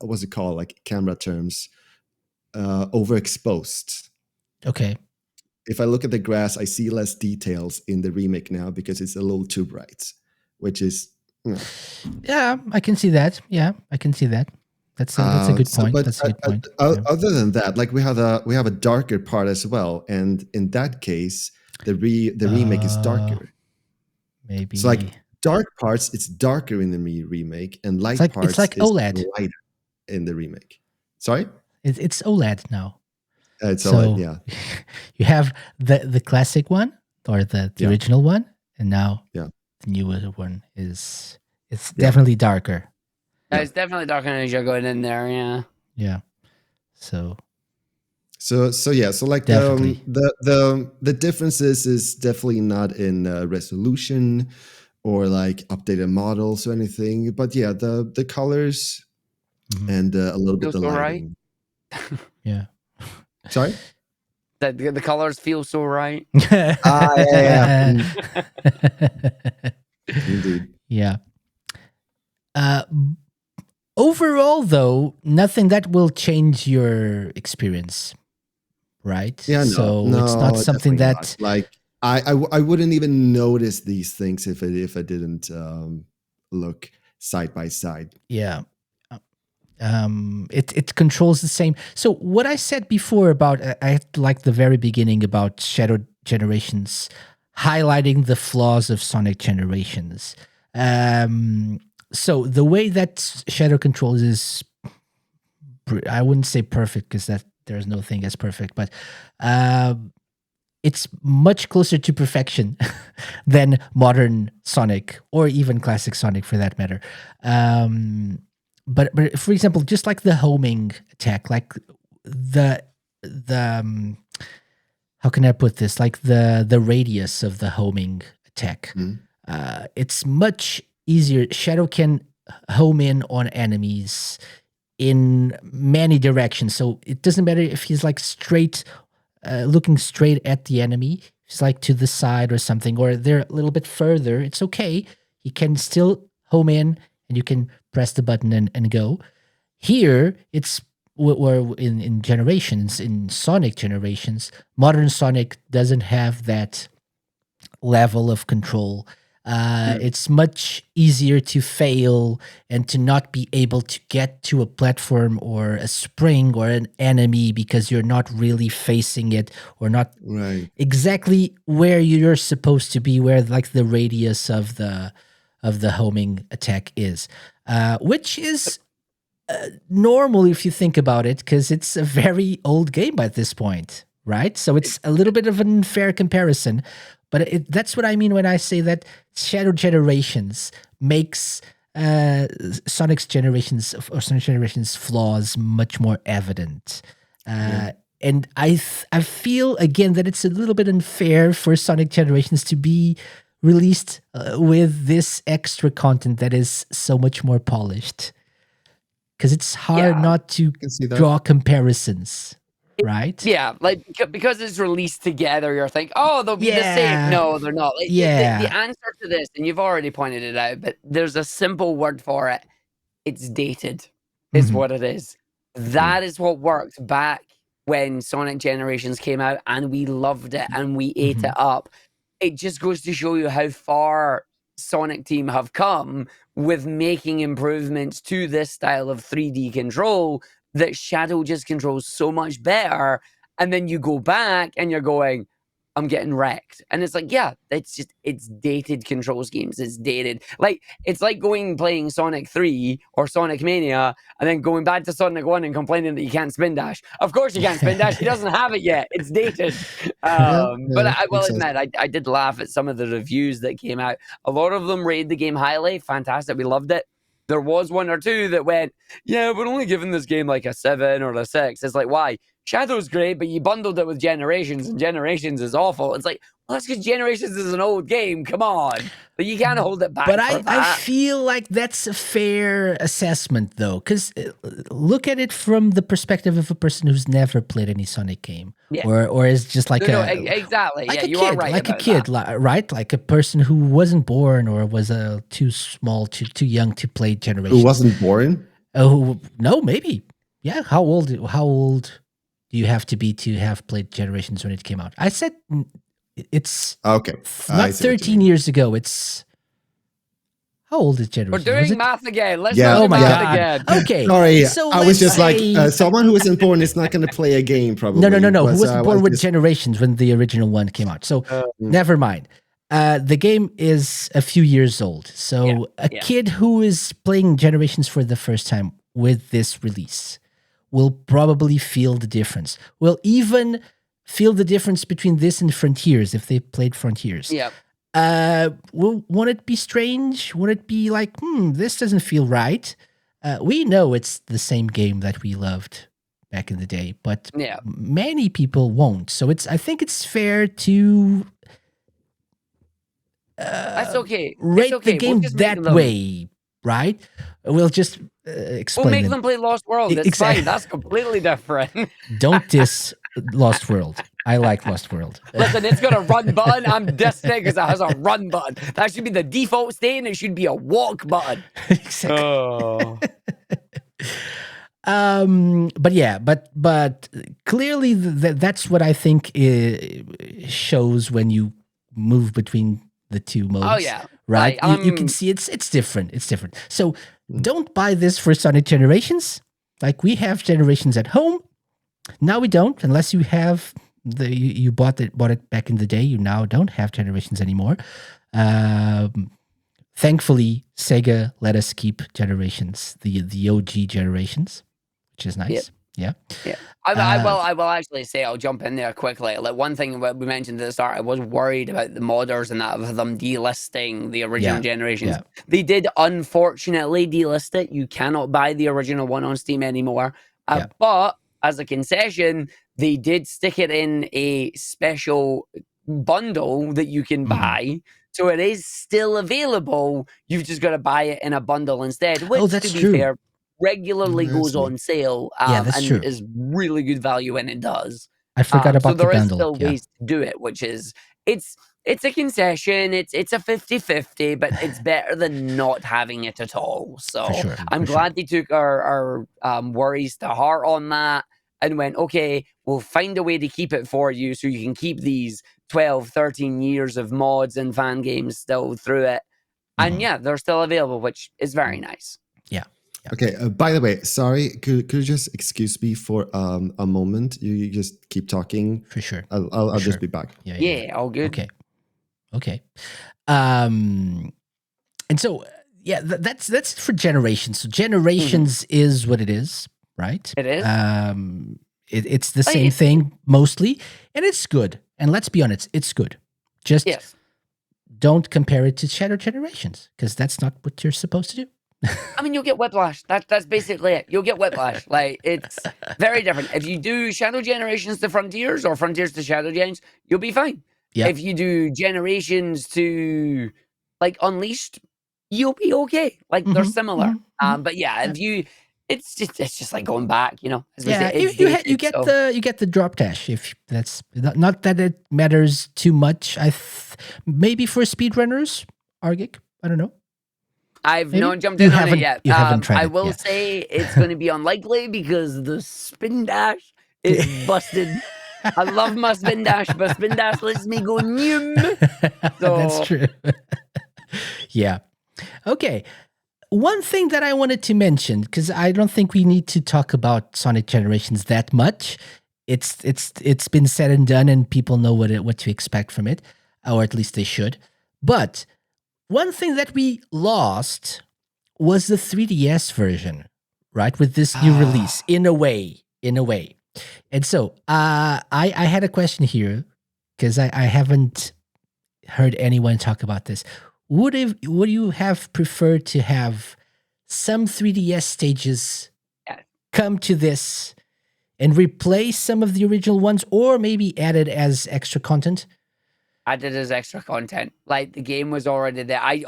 what's it called, like camera terms, overexposed. Okay. If I look at the grass, I see less details in the remake now because it's a little too bright, which is Yeah, I can see that. Yeah, I can see that. That's a good point. But That's a good point. Yeah. other than that, like we have a darker part as well, and in that case, the remake is darker. Maybe It's like dark parts, it's darker in the remake, and light parts it's like is OLED. lighter in the remake. Sorry, It's OLED now. it's So OLED. Yeah, you have the classic one or the Yeah. original one, and now Yeah. the newer one it's definitely darker. Yeah, it's definitely darker as you're going in there. Yeah. Yeah. So So yeah, so like Definitely. the differences is definitely not in resolution or like updated models or anything, but yeah, the colors mhm. and a little bit Feels the so right. lighting. Yeah. Sorry. That the colors feel so right. Yeah. Indeed. Yeah. Overall, though, nothing that will change your experience, right? Yeah, So no, it's not something definitely that not. Like I wouldn't even notice these things if I didn't look side by side. yeah. It controls the same. So what I said before about I like the very beginning about Shadow Generations, highlighting the flaws of Sonic Generations. So the way that Shadow controls is, I wouldn't say perfect because that there's no thing as perfect, but it's much closer to perfection than modern Sonic or even classic Sonic for that matter. But for example, just like the homing attack, like the how can I put this? Like the radius of the homing attack, Mhm. it's much easier. Shadow can home in on enemies in many directions, so it doesn't matter if he's like straight, looking straight at the enemy. If he's like to the side or something, or they're a little bit further. It's okay. He can still home in, and you can press the button and go. Here, it's or in generations, in Sonic generations, modern Sonic doesn't have that level of control. It's much easier to fail and to not be able to get to a platform or a spring or an enemy because you're not really facing it or not Right. exactly where you're supposed to be, where like the radius of the homing attack is, which is normal if you think about it, because it's a very old game at this point, right? So it's a little bit of an unfair comparison, but that's what I mean when I say that Shadow Generations makes Sonic Generations flaws much more evident. And I feel again that it's a little bit unfair for Sonic Generations to be released with this extra content that is so much more polished, because it's hard not to draw comparisons, right? Yeah, like because it's released together, you're thinking, oh, they'll be the same. No, they're not. Like, the answer to this, and you've already pointed it out, but there's a simple word for it. It's dated, is what it is. That is what worked back when Sonic Generations came out, and we loved it and we ate it up. It just goes to show you how far Sonic Team have come with making improvements to this style of 3D control that Shadow just controls so much better. And then you go back and you're going, I'm getting wrecked. And it's like, yeah, it's dated control schemes. It's dated. Like, it's like playing Sonic 3 or Sonic Mania and then going back to Sonic 1 and complaining that you can't spin dash. Of course you can't spin dash. He doesn't have it yet. It's dated. But I will admit, I did laugh at some of the reviews that came out. A lot of them rated the game highly. Fantastic. We loved it. There was one or two that went, yeah, we're only giving this game like a 7 or a 6. It's like, why? Shadow's great, but you bundled it with Generations, and Generations is awful. It's like, well, that's because Generations is an old game. Come on. But you can't hold it back. But I feel like that's a fair assessment, though, because look at it from the perspective of a person who's never played any Sonic game. Yeah. Or is just like exactly. Like you kid, are right. Like a kid, right? Like a person who wasn't born or was too small, too young to play Generations. Who wasn't born? Oh, no, maybe. Yeah. How old do you have to be to have played Generations when it came out? I said it's okay. Not 13 years ago. It's how old is Generations? We're doing math again. Let's do math again. Okay. Sorry, so I was just like someone who isn't born is not going to play a game. Probably no. Who wasn't born with Generations when the original one came out? So never mind. The game is a few years old. So a kid who is playing Generations for the first time with this release will probably feel the difference. Will even feel the difference between this and Frontiers if they played Frontiers. Yeah. Won't it be strange? Won't it be like, this doesn't feel right? We know it's the same game that we loved back in the day, but many people won't. So I think it's fair to that's okay. Rate the game that way, right? We'll just explain. We'll make them play Lost World. It's fine. That's completely different. Don't diss Lost World. I like Lost World. Listen, it's got a run button. I'm dissing it because it has a run button. That should be the default state, and it should be a walk button. Exactly. Oh. But clearly that's what I think shows when you move between the two modes. Oh yeah, right. You can see it's different. It's different. So don't buy this for Sonic Generations. Like we have Generations at home. Now we don't, unless you have you bought it back in the day. You now don't have Generations anymore. Thankfully, Sega let us keep Generations, the OG Generations, which is nice. Yeah. I will actually say, I'll jump in there quickly. Like one thing we mentioned at the start, I was worried about the modders and that of them delisting the original Generations. Yeah. They did unfortunately delist it. You cannot buy the original one on Steam anymore. But as a concession, they did stick it in a special bundle that you can buy. So it is still available. You've just got to buy it in a bundle instead, which, to be fair, regularly goes on sale and is really good value when it does. I forgot about the bundle. So there is still ways to do it, which is, it's a concession. It's a 50-50, but it's better than not having it at all. So I'm glad they took our worries to heart on that and went, okay, we'll find a way to keep it for you so you can keep these 12, 13 years of mods and fan games still through it. And they're still available, which is very nice. Yeah. Okay. By the way, sorry, could you just excuse me for a moment? You just keep talking. For sure. I'll just be back. Yeah, all good. Okay. And so that's for Generations. So Generations is what it is, right? It is. It's the same thing mostly, and it's good. And let's be honest, it's good. Just Yes. don't compare it to Shadow Generations, because that's not what you're supposed to do. I mean, you'll get whiplash. That's basically it. You'll get whiplash. Like, it's very different. If you do Shadow Generations to Frontiers or Frontiers to Shadow Gens, you'll be fine. Yeah. If you do Generations to like Unleashed, you'll be okay. Like, they're Mhm, similar. mhm. But yeah, if you, it's just like going back. You know, as we Yeah, say, it's you dated, get so. the drop dash, if that's not that it matters too much. Maybe for speedrunners, Argick. I don't know. I've Maybe? not jumped You in on it haven't- yet. you haven't tried I it, will yeah. say it's going to be unlikely because the spin dash is busted. I love my spin dash, but spin dash lets me go nyum. That's So- true. Yeah. Okay. One thing that I wanted to mention, because I don't think we need to talk about Sonic Generations that much. It's been said and done, and people know what to expect from it, or at least they should. But one thing that we lost was the 3DS version, right? With this new release, in a way. And so I had a question here, because I haven't heard anyone talk about this. Would you have preferred to have some 3DS stages Yeah. come to this and replace some of the original ones, or maybe added as extra content? Added as extra content. Like, the game was already there. I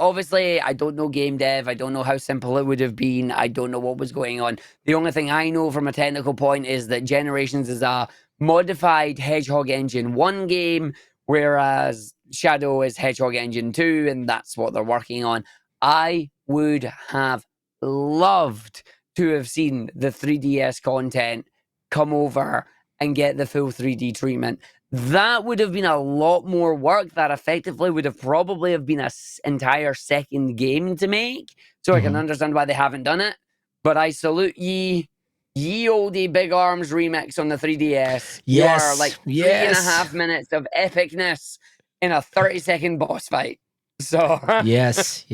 don't know game dev. I don't know how simple it would have been. I don't know what was going on. The only thing I know from a technical point is that Generations is a modified Hedgehog Engine 1 game, whereas Shadow is Hedgehog Engine 2, and that's what they're working on. I would have loved to have seen the 3DS content come over and get the full 3D treatment. That would have been a lot more work. That effectively would have probably have been an entire second game to make. So I can Mhm. understand why they haven't done it. But I salute ye oldie Big Arms remix on the 3DS. You are like 3.5 minutes of epicness in a 30-second boss fight. So yes,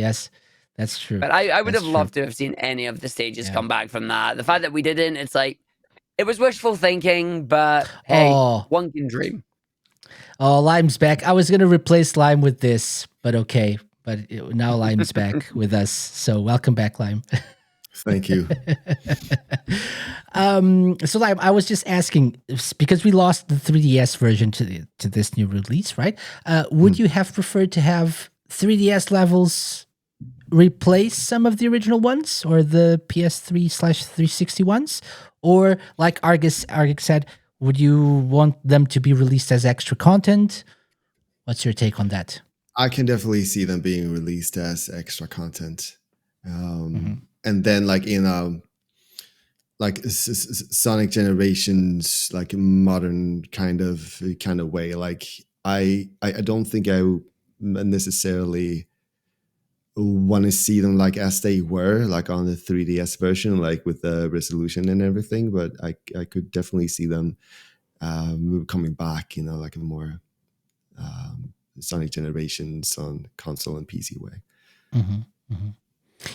that's true. But I would That's have loved to have seen any of the stages Yeah. come back from that. The fact that we didn't, it's like, it was wishful thinking, but hey, Oh. one can dream. Oh, Lime's back. I was gonna replace Lime with this, but okay. But now Lime's back with us. So welcome back, Lime. Thank you. So Lime, I was just asking, because we lost the 3DS version to this new release, right? Would you have preferred to have 3DS levels replace some of the original ones, or the PS3/360 ones, or like Argick said, would you want them to be released as extra content? What's your take on that? I can definitely see them being released as extra content. And then like in like Sonic Generations, like modern kind of way. Like I don't think I necessarily want to see them like as they were, like on the 3DS version, like with the resolution and everything. But I could definitely see them coming back, like a more Sonic Generations on console and PC way.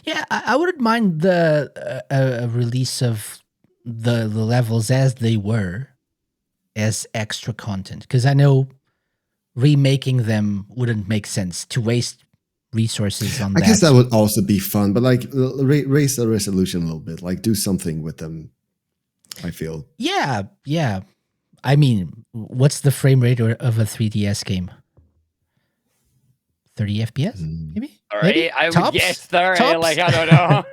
Yeah, I wouldn't mind the release of the levels as they were as extra content, because I know remaking them wouldn't make sense to waste resources on that. I guess that would also be fun, but like raise the resolution a little bit, like do something with them, I feel. Yeah. I mean, what's the frame rate of a 3DS game? 30 FPS, maybe? 30? I would Tops? guess 30. Tops? Like, I don't know.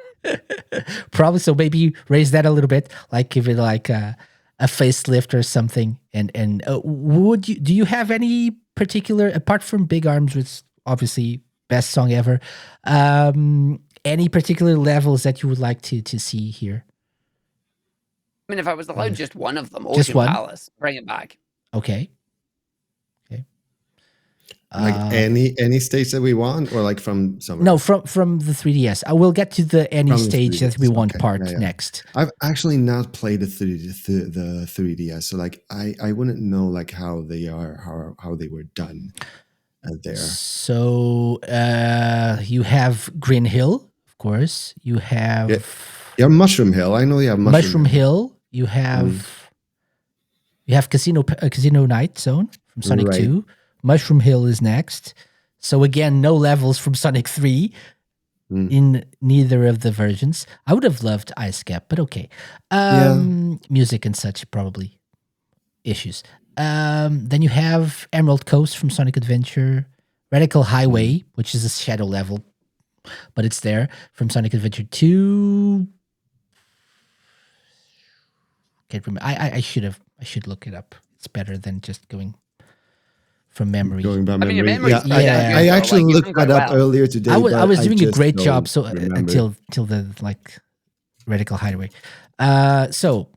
Probably. So maybe raise that a little bit, like give it like a facelift or something. And do you have any particular, apart from Big Arms, which obviously best song ever, any particular levels that you would like to see here? I mean, if I was allowed just one of them, Just Ocean one? Palace, bring it back. Okay. Like any stage that we want, or like from somewhere? No, from the 3DS. I will get to the any From the stage that we 3DS, want okay. part Yeah. next. I've actually not played the 3DS, so like I wouldn't know like how they are, how they were done there. So you have Green Hill, of course. You have Yeah, Mushroom Hill. I know you have Mushroom Hill. You have You have Casino Night Zone from Sonic Right. 2. Mushroom Hill is next. So again, no levels from Sonic 3 Mm. in neither of the versions. I would have loved Ice Cap, but okay. Music and such probably issues. Then you have Emerald Coast from Sonic Adventure, Radical Highway, which is a shadow level, but it's there from Sonic Adventure 2. Can't remember. I should look it up. It's better than just going from memory. Going by I mean, your memory. memory's pretty good, I though. actually Like, you've looked done that quite up well. earlier today. I was doing a just great don't job. So remember. till the like Radical Highway. So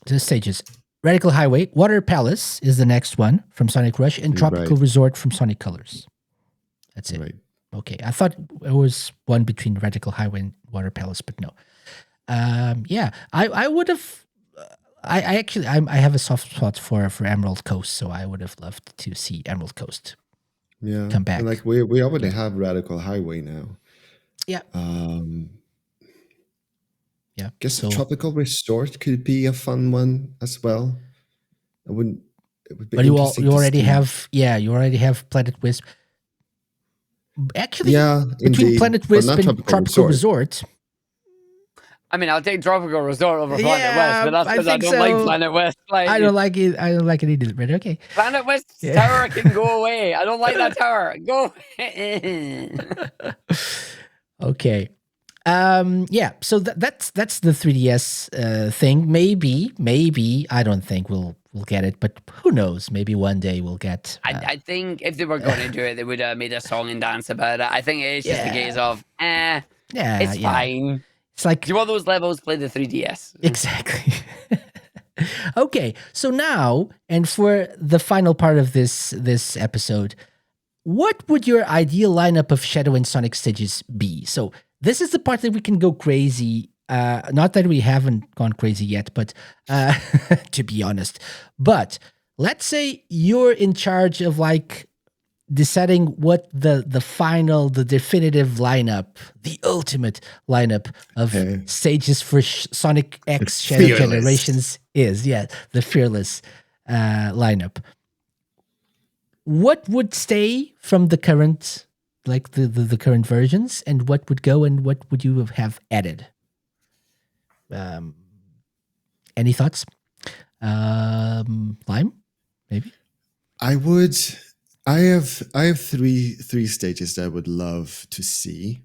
the stages. Radical Highway, Water Palace is the next one from Sonic Rush, and Tropical Right. Resort from Sonic Colors. That's it. Right. Okay, I thought it was one between Radical Highway and Water Palace, but no. Yeah, I would have. I actually I have a soft spot for Emerald Coast, so I would have loved to see Emerald Coast Yeah. come back. And like we already have Radical Highway now. Yeah. Yeah. Guess So Tropical Resort could be a fun one as well. It would be but you interesting. already have Planet Wisp. Actually, Yeah, between indeed. Planet But Wisp not and Tropical Resort. I mean, I'll take Tropical Resort over Planet Yeah, West, but that's I because I think don't like so. Planet West. Like, I don't like it. I don't like it either. But okay. Planet West's Yeah. tower can go away. I don't like that tower. Go away. Okay. Yeah. So that's the 3DS thing. Maybe I don't think we'll get it, but who knows? Maybe one day we'll get. I think if they were going to do it, they would have made a song and dance about it. I think it's just a case of, it's fine. It's like Do you want those levels? Play the 3DS. exactly. Okay, so now and for the final part of this episode, what would your ideal lineup of Shadow and Sonic stages be? So this is the part that we can go crazy. Not that we haven't gone crazy yet, but to be honest. But let's say you're in charge of like deciding what the definitive lineup, the ultimate lineup of stages for Sonic X Shadow Fearless. Generations is. Yeah, the Fearless lineup. What would stay from the current, like the current versions, and what would go, and what would you have added? Any thoughts? Lime, maybe. I have three stages that I would love to see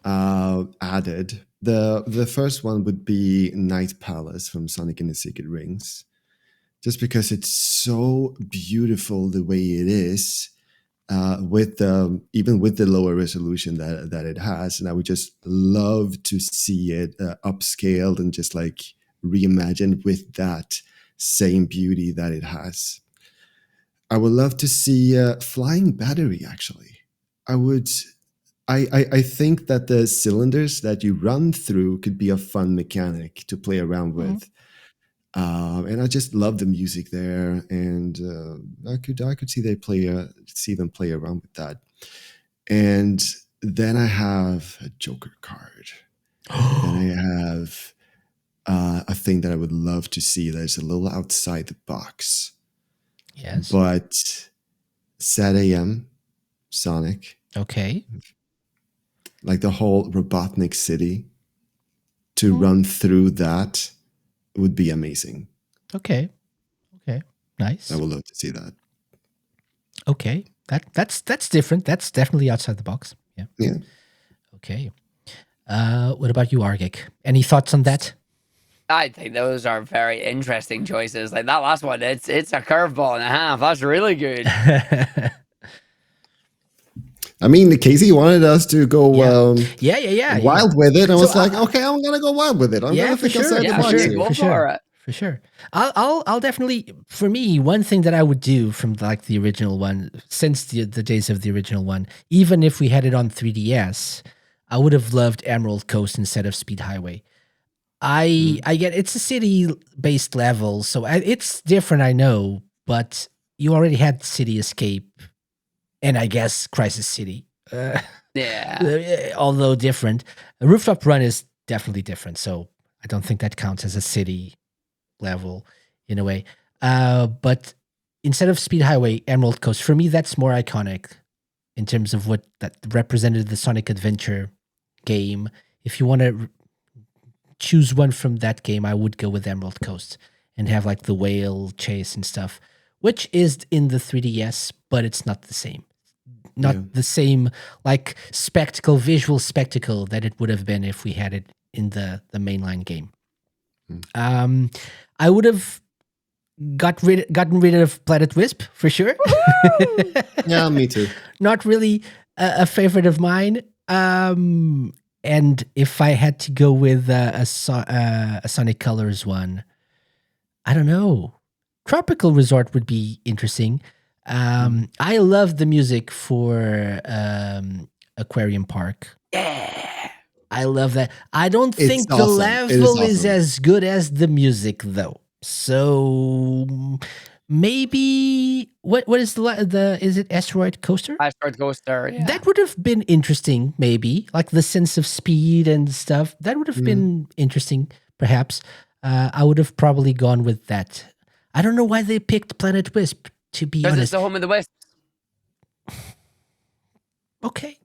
added. The first one would be Night Palace from Sonic and the Secret Rings, just because it's so beautiful the way it is, even with the lower resolution that it has, and I would just love to see it upscaled and just like reimagined with that same beauty that it has. I would love to see Flying Battery, actually. I think that the cylinders that you run through could be a fun mechanic to play around with. And I just love the music there, and I could see them play around with that. And then I have a Joker card. Then I have a thing that I would love to see that's a little outside the box. Yes. But Sad AM, Sonic, Okay. like the whole Robotnik City, to run through that would be amazing. Okay. Nice. I would love to see that. Okay. That's different. That's definitely outside the box. Yeah. Yeah. Okay. What about you, Argick? Any thoughts on that? I think those are very interesting choices. Like that last one, it's a curveball and a half. That's really good. I mean, Casey wanted us to go wild with it. I was like, okay, I'm gonna go wild with it. I'm gonna think outside the box here. Go for it. For sure. I'll definitely, for me, one thing that I would do from like the original one, since the days of the original one, even if we had it on 3DS, I would have loved Emerald Coast instead of Speed Highway. I get it's a city-based level, so it's different, I know, but you already had City Escape, and I guess Crisis City. Although different, a Rooftop Run is definitely different, so I don't think that counts as a city level in a way. But instead of Speed Highway, Emerald Coast, for me, that's more iconic in terms of what that represented the Sonic Adventure game. If you want to choose one from that game, I would go with Emerald Coast and have like the whale chase and stuff, which is in the 3DS, but it's not the same. Not the same like visual spectacle that it would have been if we had it in the mainline game. I would have gotten rid of Planet Wisp for sure. Yeah, me too. Not really a favorite of mine. And if I had to go with a Sonic Colors one, I don't know. Tropical Resort would be interesting. I love the music for Aquarium Park. Yeah. I love that. I don't It's think the awesome. level is awesome. as good as the music though. So maybe what is the is it Asteroid Coaster? Asteroid Coaster. Yeah. That would have been interesting, maybe. Like the sense of speed and stuff. That would have been interesting, perhaps. I would have probably gone with that. I don't know why they picked Planet Wisp, to be Because it's honest. the home of the West. Okay.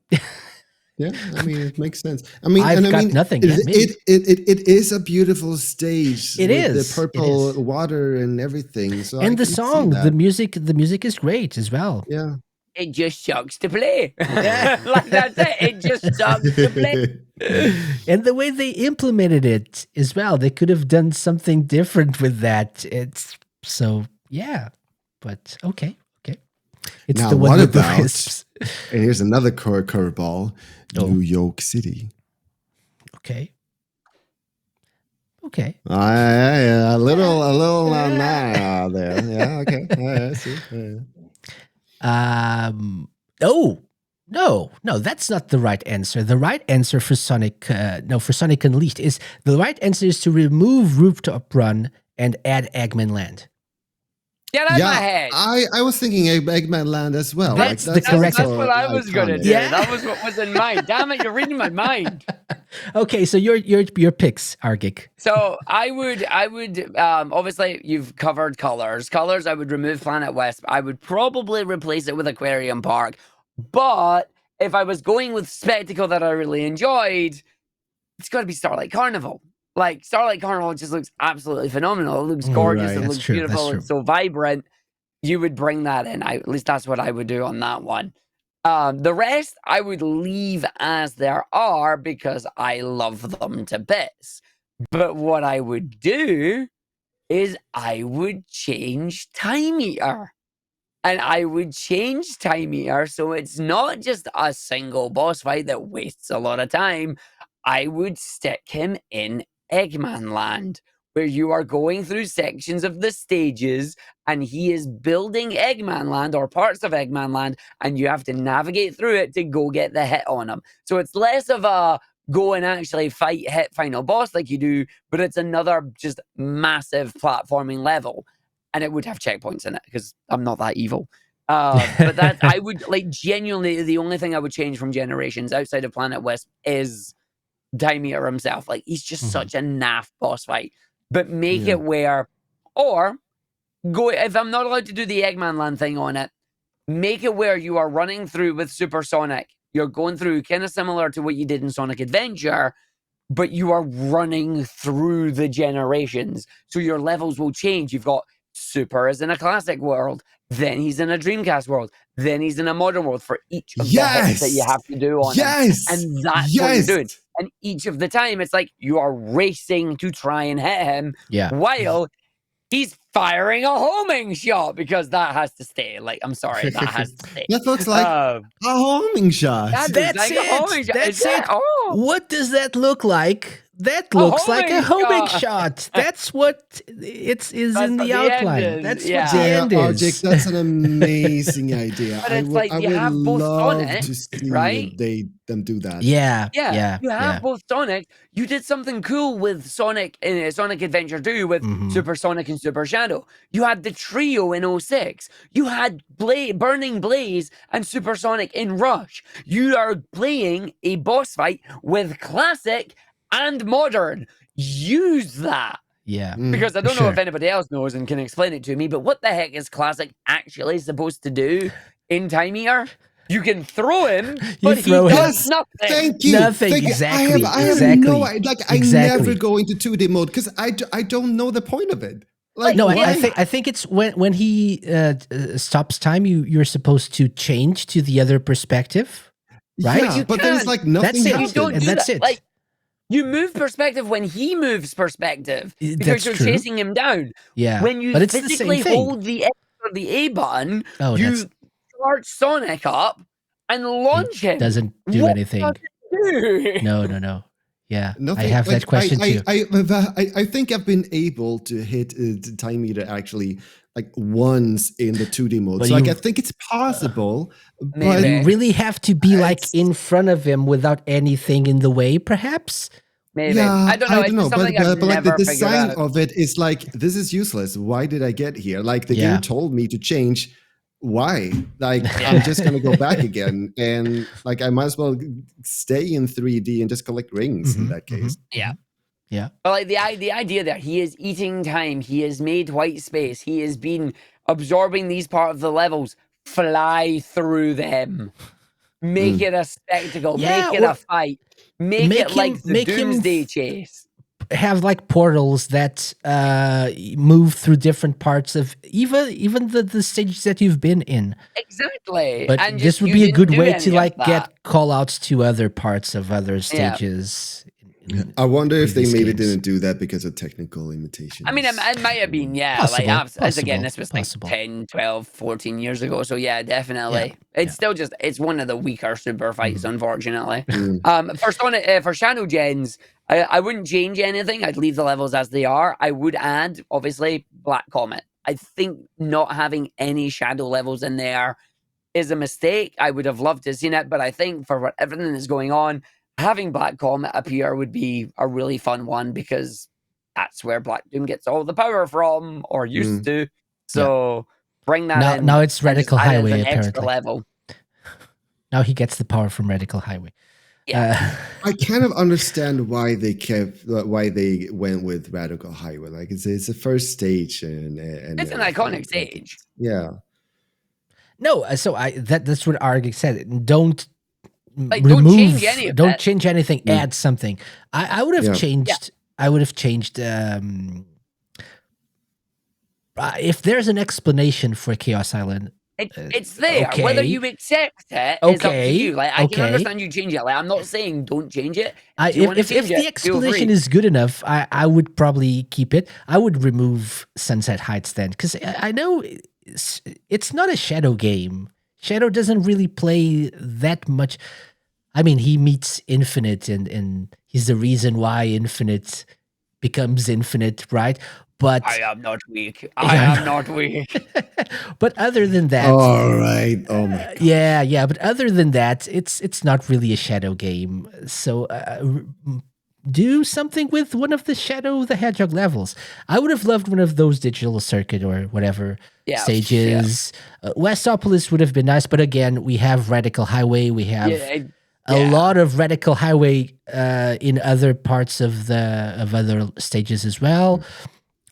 Yeah, I mean it makes sense. I mean, I've got nothing. Yeah, maybe. It is a beautiful stage. It with is. the purple water and everything. So I And the can see song, that. the music is great as well. Yeah. It just sucks to play. Like that's it. It just sucks to play. And the way they implemented it as well, they could have done something different with that. It's so yeah, but okay. It's Now, the one what with the about- wisps. And here's another curveball: New York City. Okay. Yeah, a little nah there. Yeah, okay. I see. Yeah. No, that's not the right answer. The right answer for Sonic, for Sonic Unleashed is the right answer is to remove Rooftop Run and add Eggman Land. Get out of my head. I was thinking Eggman Land as well. That's the correct- That's what I was gonna do. Yeah. That was what was in mind. Damn it, you're reading my mind. Okay, so your picks, Argick. So I would obviously you've covered colors. Colors, I would remove Planet West. I would probably replace it with Aquarium Park. But if I was going with spectacle that I really enjoyed, it's got to be Starlight Carnival. Like Starlight Carnival just looks absolutely phenomenal. It looks gorgeous. Right. It That's looks true, beautiful. that's It's so vibrant. You would bring that in. At least that's what I would do on that one. The rest I would leave as there are because I love them to bits. But what I would do is I would change Time Eater. And I would change Time Eater so it's not just a single boss fight that wastes a lot of time. I would stick him in Eggman Land, where you are going through sections of the stages and he is building Eggman Land or parts of Eggman Land, and you have to navigate through it to go get the hit on him. So it's less of a go and actually hit final boss like you do, but it's another just massive platforming level. And it would have checkpoints in it because I'm not that evil. But that I would genuinely, the only thing I would change from Generations outside of Planet Wisp is Time Eater himself. Like he's just such a naff boss fight. But make it where, or go if I'm not allowed to do the Eggman Land thing on it, make it where you are running through with Supersonic. You're going through kind of similar to what you did in Sonic Adventure, but you are running through the generations. So your levels will change. You've got Super is in a classic world, then he's in a Dreamcast world, then he's in a modern world for each of the hits that you have to do on him. And that's what you're doing. And each of the time, it's like you are racing to try and hit him while he's firing a homing shot because that has to stay. Like, I'm sorry, that has to stay. That looks like a homing shot. That's like a homing shot. That's Is that- it. Oh. What does that look like? That looks like a homing homing shot. shot. That's what is in That's the what the end outline. is, That's yeah. what the end Argick, is. that's an amazing idea. But it's like you have both Sonic, to see right? them do that. Yeah. You have both Sonic. You did something cool with Sonic in Sonic Adventure 2 with Super Sonic and Super Shadow. You had the trio in 06. You had Burning Blaze and Super Sonic in Rush. You are playing a boss fight with classic and modern. Use that. Yeah. Because I for don't know if sure. anybody else knows and can explain it to me, but what the heck is Classic actually supposed to do in Time Eater? You can throw him, You but he throw him. does Yes. nothing. Thank you. Nothing. Thank you. Exactly. I have exactly. no idea. Like, I Exactly. never go into 2D mode because I don't know the point of it. Like, No, why? I think it's when he stops time. You're supposed to change to the other perspective, right? Yeah, You but then it's can't. like nothing That's it. You happens. don't And do that's that. it. Like, you move perspective when he moves perspective because That's you're true. chasing him down. Yeah, When you but it's the same physically thing. hold the X or the A button, Oh, that's you charge Sonic up and launch him. doesn't do What anything. does it do? No. Yeah, Nothing. I have like, that question too. I think I've been able to hit the time meter actually like once in the 2D mode. But So like, you- I think it's possible, but Maybe. You really have to be like It's- in front of him without anything in the way, perhaps. Maybe. yeah, I don't know. It's just but, something I've but like the never figured design out. of it is like, this is useless. Why did I get here? Like the Yeah. game told me to change. Why? Like I'm just gonna go back again, and like I might as well stay in 3D and just collect rings in Mhm, that case. Yeah. Yeah. But like the idea that he is eating time, he has made white space, he has been absorbing these part of the levels, fly through them, make it a spectacle, Yeah, make it or a fight, make it like the Doomsday Chase. Have like portals that move through different parts of even the stages that you've been in. Exactly. But And this just, would you be a didn't good do way any to of like that. get call outs to other parts of other stages. in I wonder if they previous maybe games. didn't do that because of technical limitations. I mean, it might have been, yeah. Possible, like, as again, possible, this was like possible. 10, 12, 14 years ago. So, yeah, definitely. It's still just, it's one of the weaker super fights, unfortunately. For Shadow Gens, I wouldn't change anything. I'd leave the levels as they are. I would add, obviously, Black Comet. I think not having any shadow levels in there is a mistake. I would have loved to have seen it, but I think for everything that's going on, having Black Comet appear would be a really fun one because that's where Black Doom gets all the power from, or used to. So bring that in. Now it's and just Radical add it as Highway an extra apparently. level. Now he gets the power from Radical Highway. Yeah. I kind of understand why they went with Radical Highway. Like it's a first stage and It's an everything. iconic stage. Yeah. No, so that's what Argick said. Don't Like, remove, don't change any of don't that. change anything. Add something. I would have Yeah. changed. I would have changed. If there's an explanation for Chaos Island, It's there. Whether okay. you accept it is up to Okay, you. Like, I can okay. understand you change it. Like, I'm not saying don't change it. If the explanation is good enough, I would probably keep it. I would remove Sunset Heights then, because I know it's not a Shadow game. Shadow doesn't really play that much. I mean, he meets Infinite, and he's the reason why Infinite becomes Infinite, right? But I am not weak. I am not weak. but other than that, All right. Oh my god. yeah. But other than that, it's not really a Shadow game. So do something with one of the Shadow the Hedgehog levels. I would have loved one of those digital circuit or whatever stages. Westopolis would have been nice, but again, we have Radical Highway. We have a lot of Radical Highway in other parts of other stages as well.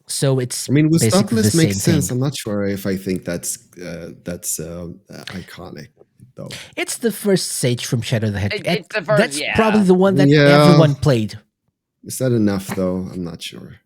So it's I mean, basically the Westopolis makes same sense. thing. I'm not sure if I think that's iconic though. It's the first stage from Shadow the Hedgehog. It's the first, That's probably the one that Yeah. everyone played. Is that enough though? I'm not sure.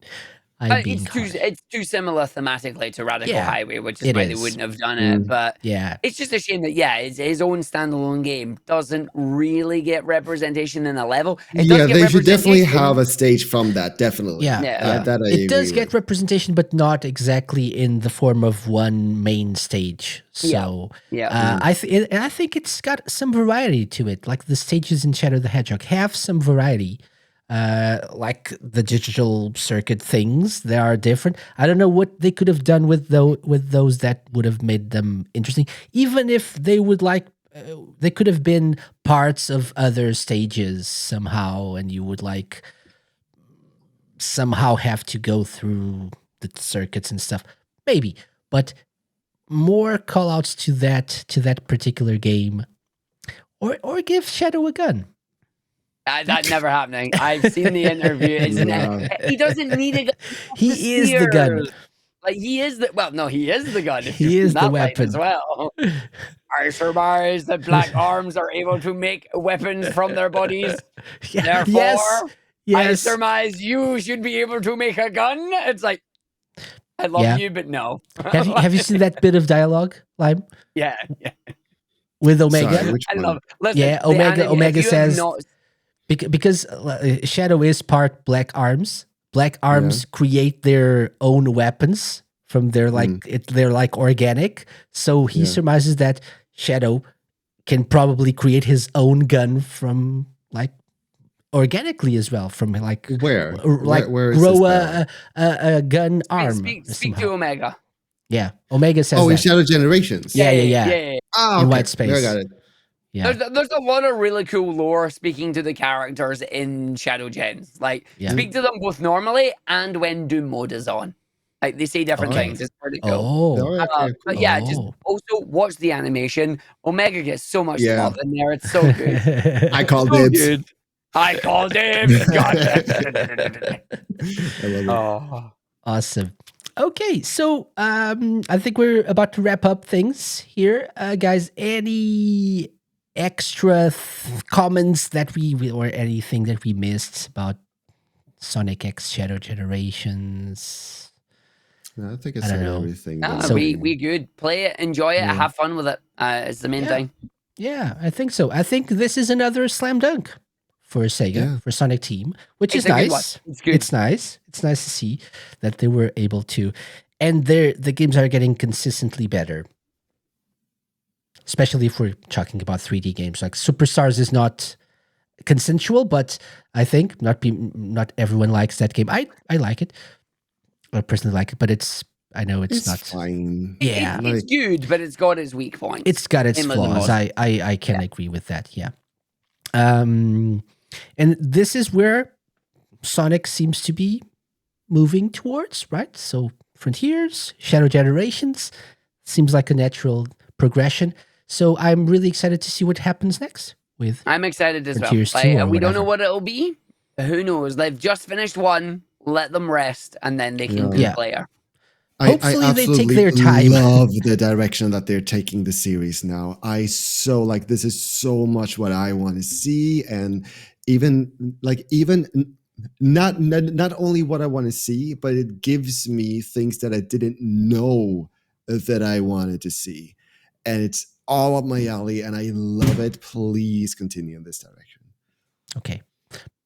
I'm being It's too similar thematically to Radical Yeah, Highway, which is it why they is. wouldn't have done it. But yeah. it's just a shame that his own standalone game doesn't really get representation in a level. It does get They should definitely representation. have a stage from that. Definitely. Yeah, That I it does agree get with. representation, but not exactly in the form of one main stage. So, I think it's got some variety to it. Like the stages in Shadow the Hedgehog have some variety. Like the digital circuit things, they are different. I don't know what they could have done with those that would have made them interesting. Even if they would they could have been parts of other stages somehow, and you would somehow have to go through the circuits and stuff. Maybe, but more callouts to that particular game, or give Shadow a gun. That's never happening. I've seen the interview. He doesn't need a gun. He is the gun. Like he is the no, he is the gun. If He you're is the that line weapon as well. I surmise that black arms are able to make weapons from their bodies. Yeah, Therefore, I yes. surmise you should be able to make a gun. It's like, I love you, but no. Have you seen that bit of dialogue, Lime? Yeah. With Omega? Sorry, which I one? love. Listen, Omega says because Shadow is part Black Arms. Black Arms create their own weapons from their they're like organic. So he surmises that Shadow can probably create his own gun from like organically as well, from like where grow is a gun arm. Speak to Omega. Yeah, Omega says in that. Shadow Generations. Yeah. Oh, in okay. White Space. There, I got it. Yeah. There's a lot of really cool lore speaking to the characters in Shadow Gens. Like, speak to them both normally and when Doom mode is on. Like, they say different things. It's pretty cool. But yeah, just also watch the animation. Omega gets so much love in there. It's so good. I called dibs. I called dibs. God. I love it. Awesome. Okay, so I think we're about to wrap up things here, guys. Any extra comments that we or anything that we missed about Sonic X Shadow Generations? I think I said everything. No, we good. Play it, enjoy it, have fun with it. It's the main thing. Yeah, I think so. I think this is another slam dunk for Sega, for Sonic Team, which is nice. It's good. It's nice. It's nice to see that they were able to, and the games are getting consistently better. Especially if we're talking about 3D games, like Superstars is not consensual, but I think not everyone likes that game. I like it. I personally like it, but I know it's not fine. Yeah, it's good, but it's got its weak points. It's got its flaws. I can agree with that. Yeah. And this is where Sonic seems to be moving towards, right? So Frontiers, Shadow Generations seems like a natural progression. So I'm really excited to see what happens next with I'm excited as Frontiers well. 2 or we don't know whatever. what it'll be. Who knows? They've just finished one. Let them rest, and then they can do player. Hopefully they take their time. I love the direction that they're taking the series now. This is so much what I want to see, and even not only what I want to see, but it gives me things that I didn't know that I wanted to see, and it's all up my alley, and I love it. Please continue in this direction. Okay,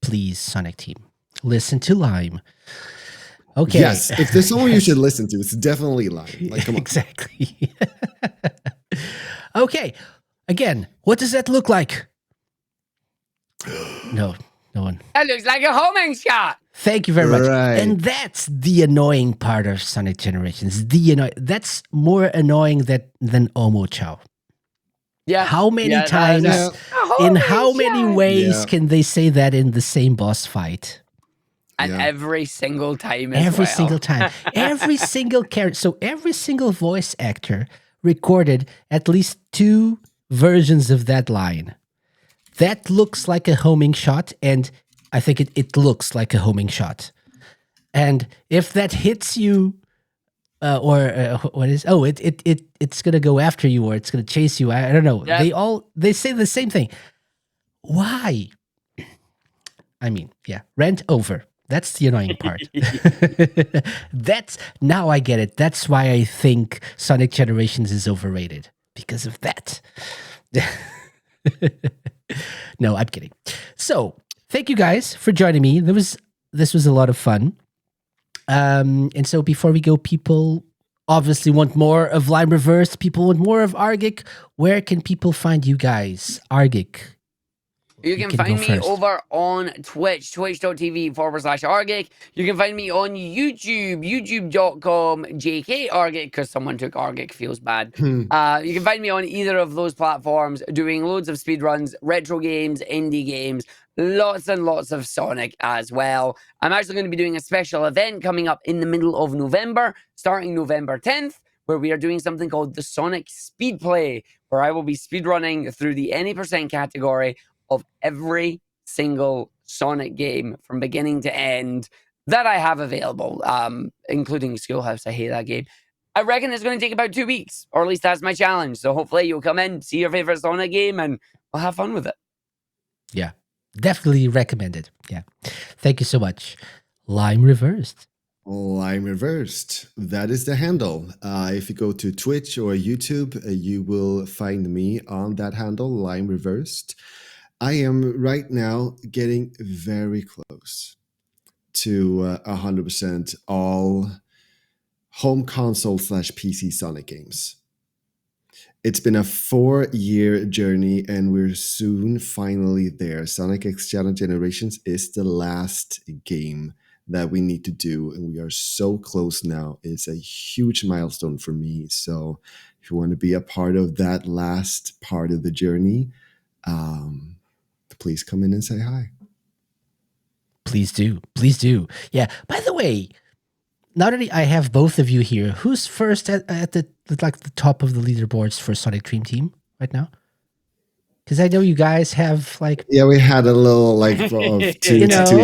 please, Sonic Team, listen to Lime. Okay. Yes, if there's someone you should listen to, it's definitely Lime. Like, come on. Exactly. Okay. Again, what does that look like? No one. That looks like a homing shot. Thank you very much. Right. And that's the annoying part of Sonic Generations. That's more annoying than Omo Chow. Yeah. How many times, in how many ways can they say that in the same boss fight? And every single time single time. Every single character. So every single voice actor recorded at least 2 versions of that line. That looks like a homing shot, and I think it looks like a homing shot. And if that hits you, it's gonna go after you, or it's gonna chase you. I don't know. Yep. They say the same thing. Why? I mean, rant over. That's the annoying part. Now I get it. That's why I think Sonic Generations is overrated, because of that. No, I'm kidding. So thank you guys for joining me. This was a lot of fun. And so before we go, people obviously want more of Lime Reversed. People want more of Argick. Where can people find you guys? Argick. You can find me over on Twitch, twitch.tv/Argick. You can find me on YouTube, youtube.com JKArgick, because someone took Argick, feels bad. You can find me on either of those platforms doing loads of speedruns, retro games, indie games, lots and lots of Sonic as well. I'm actually going to be doing a special event coming up in the middle of November, starting November 10th, where we are doing something called the Sonic Speed Play, where I will be speedrunning through the any % category of every single Sonic game from beginning to end that I have available, including Schoolhouse. I hate that game. I reckon it's going to take about 2 weeks, or at least that's my challenge. So hopefully you'll come in, see your favorite Sonic game, and we'll have fun with it. Yeah, definitely recommended. Yeah. Thank you so much. Lime Reversed. I'm Reversed. That is the handle. If you go to Twitch or YouTube, you will find me on that handle, Lime Reversed. I am right now getting very close to 100% all home console / PC Sonic games. It's been a 4-year journey, and we're soon finally there. Sonic X Shadow Generations is the last game that we need to do, and we are so close now. It's a huge milestone for me. So if you want to be a part of that last part of the journey, please come in and say hi. Please do. Please do. Yeah. By the way, now that I have both of you here, who's first at the top of the leaderboards for Sonic Dream Team right now? Because I know you guys have Yeah, we had a little of 2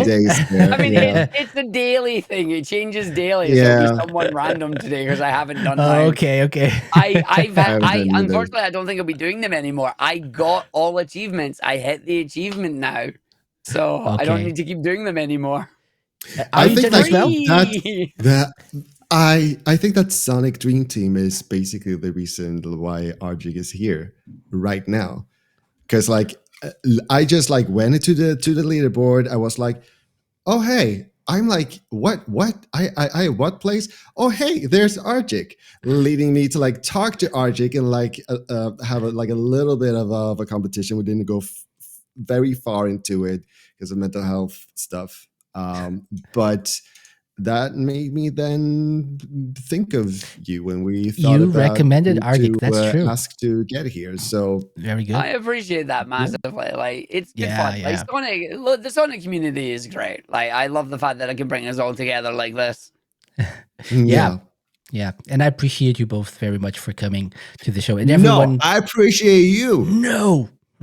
days there. I mean, yeah. it's a daily thing. It changes daily. So Yeah. it'll be someone random today because I haven't done Oh, mine. okay. haven't done either. Unfortunately, I don't think I'll be doing them anymore. I got all achievements. I hit the achievement now. So I don't Okay. need to keep doing them anymore. Are you done as well? I think that Sonic Dream Team is basically the reason why Argick is here right now. Because I just went into the leaderboard. I was like, oh hey, I'm like, what? I what place? Oh hey, there's Argick, leading me to talk to Argick and have a little bit of a competition. We didn't go very far into it because of mental health stuff, but that made me then think of you when we thought You about recommended who Argick. That's true. Ask to get here. So Very good. I appreciate that massively. It's good fun. Yeah. The Sonic community is great. I love the fact that I can bring us all together like this. Yeah. And I appreciate you both very much for coming to the show. And everyone, No, I appreciate you.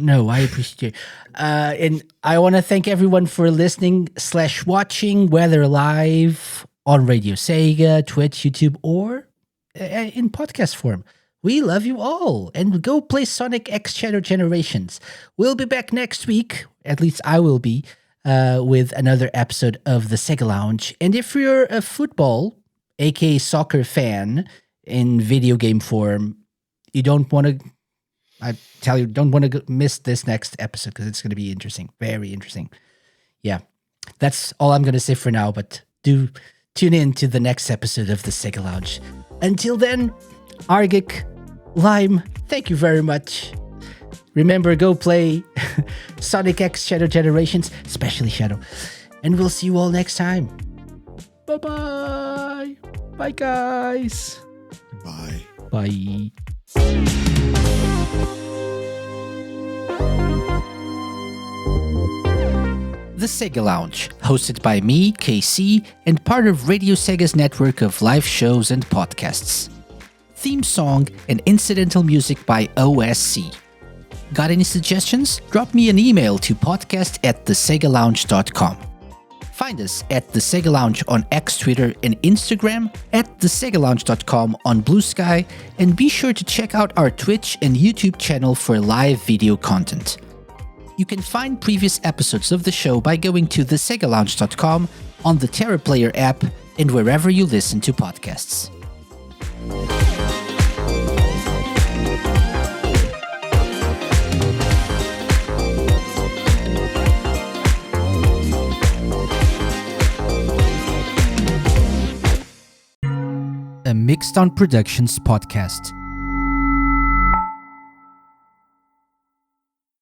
No, I appreciate you. And I want to thank everyone for listening / watching, whether live on Radio Sega, Twitch, YouTube, or in podcast form. We love you all. And go play Sonic X Shadow Generations. We'll be back next week, at least I will be, with another episode of the Sega Lounge. And if you're a football, aka soccer fan in video game form, you don't want to... I tell you, don't want to miss this next episode because it's going to be interesting. Very interesting. Yeah. That's all I'm going to say for now, but do tune in to the next episode of the Sega Lounge. Until then, Argick, Lime, thank you very much. Remember, go play Sonic X Shadow Generations, especially Shadow. And we'll see you all next time. Bye-bye. Bye, guys. Bye. Bye. The Sega Lounge, hosted by me, KC, and part of Radio Sega's network of live shows and podcasts. Theme song and incidental music by OSC. Got any suggestions? Drop me an email to podcast@thesegalounge.com. Find us at The Sega Lounge on X, Twitter, and Instagram, at thesegalounge.com on Blue Sky, and be sure to check out our Twitch and YouTube channel for live video content. You can find previous episodes of the show by going to thesegalounge.com, on the Terra Player app, and wherever you listen to podcasts. A Mixed On Productions podcast.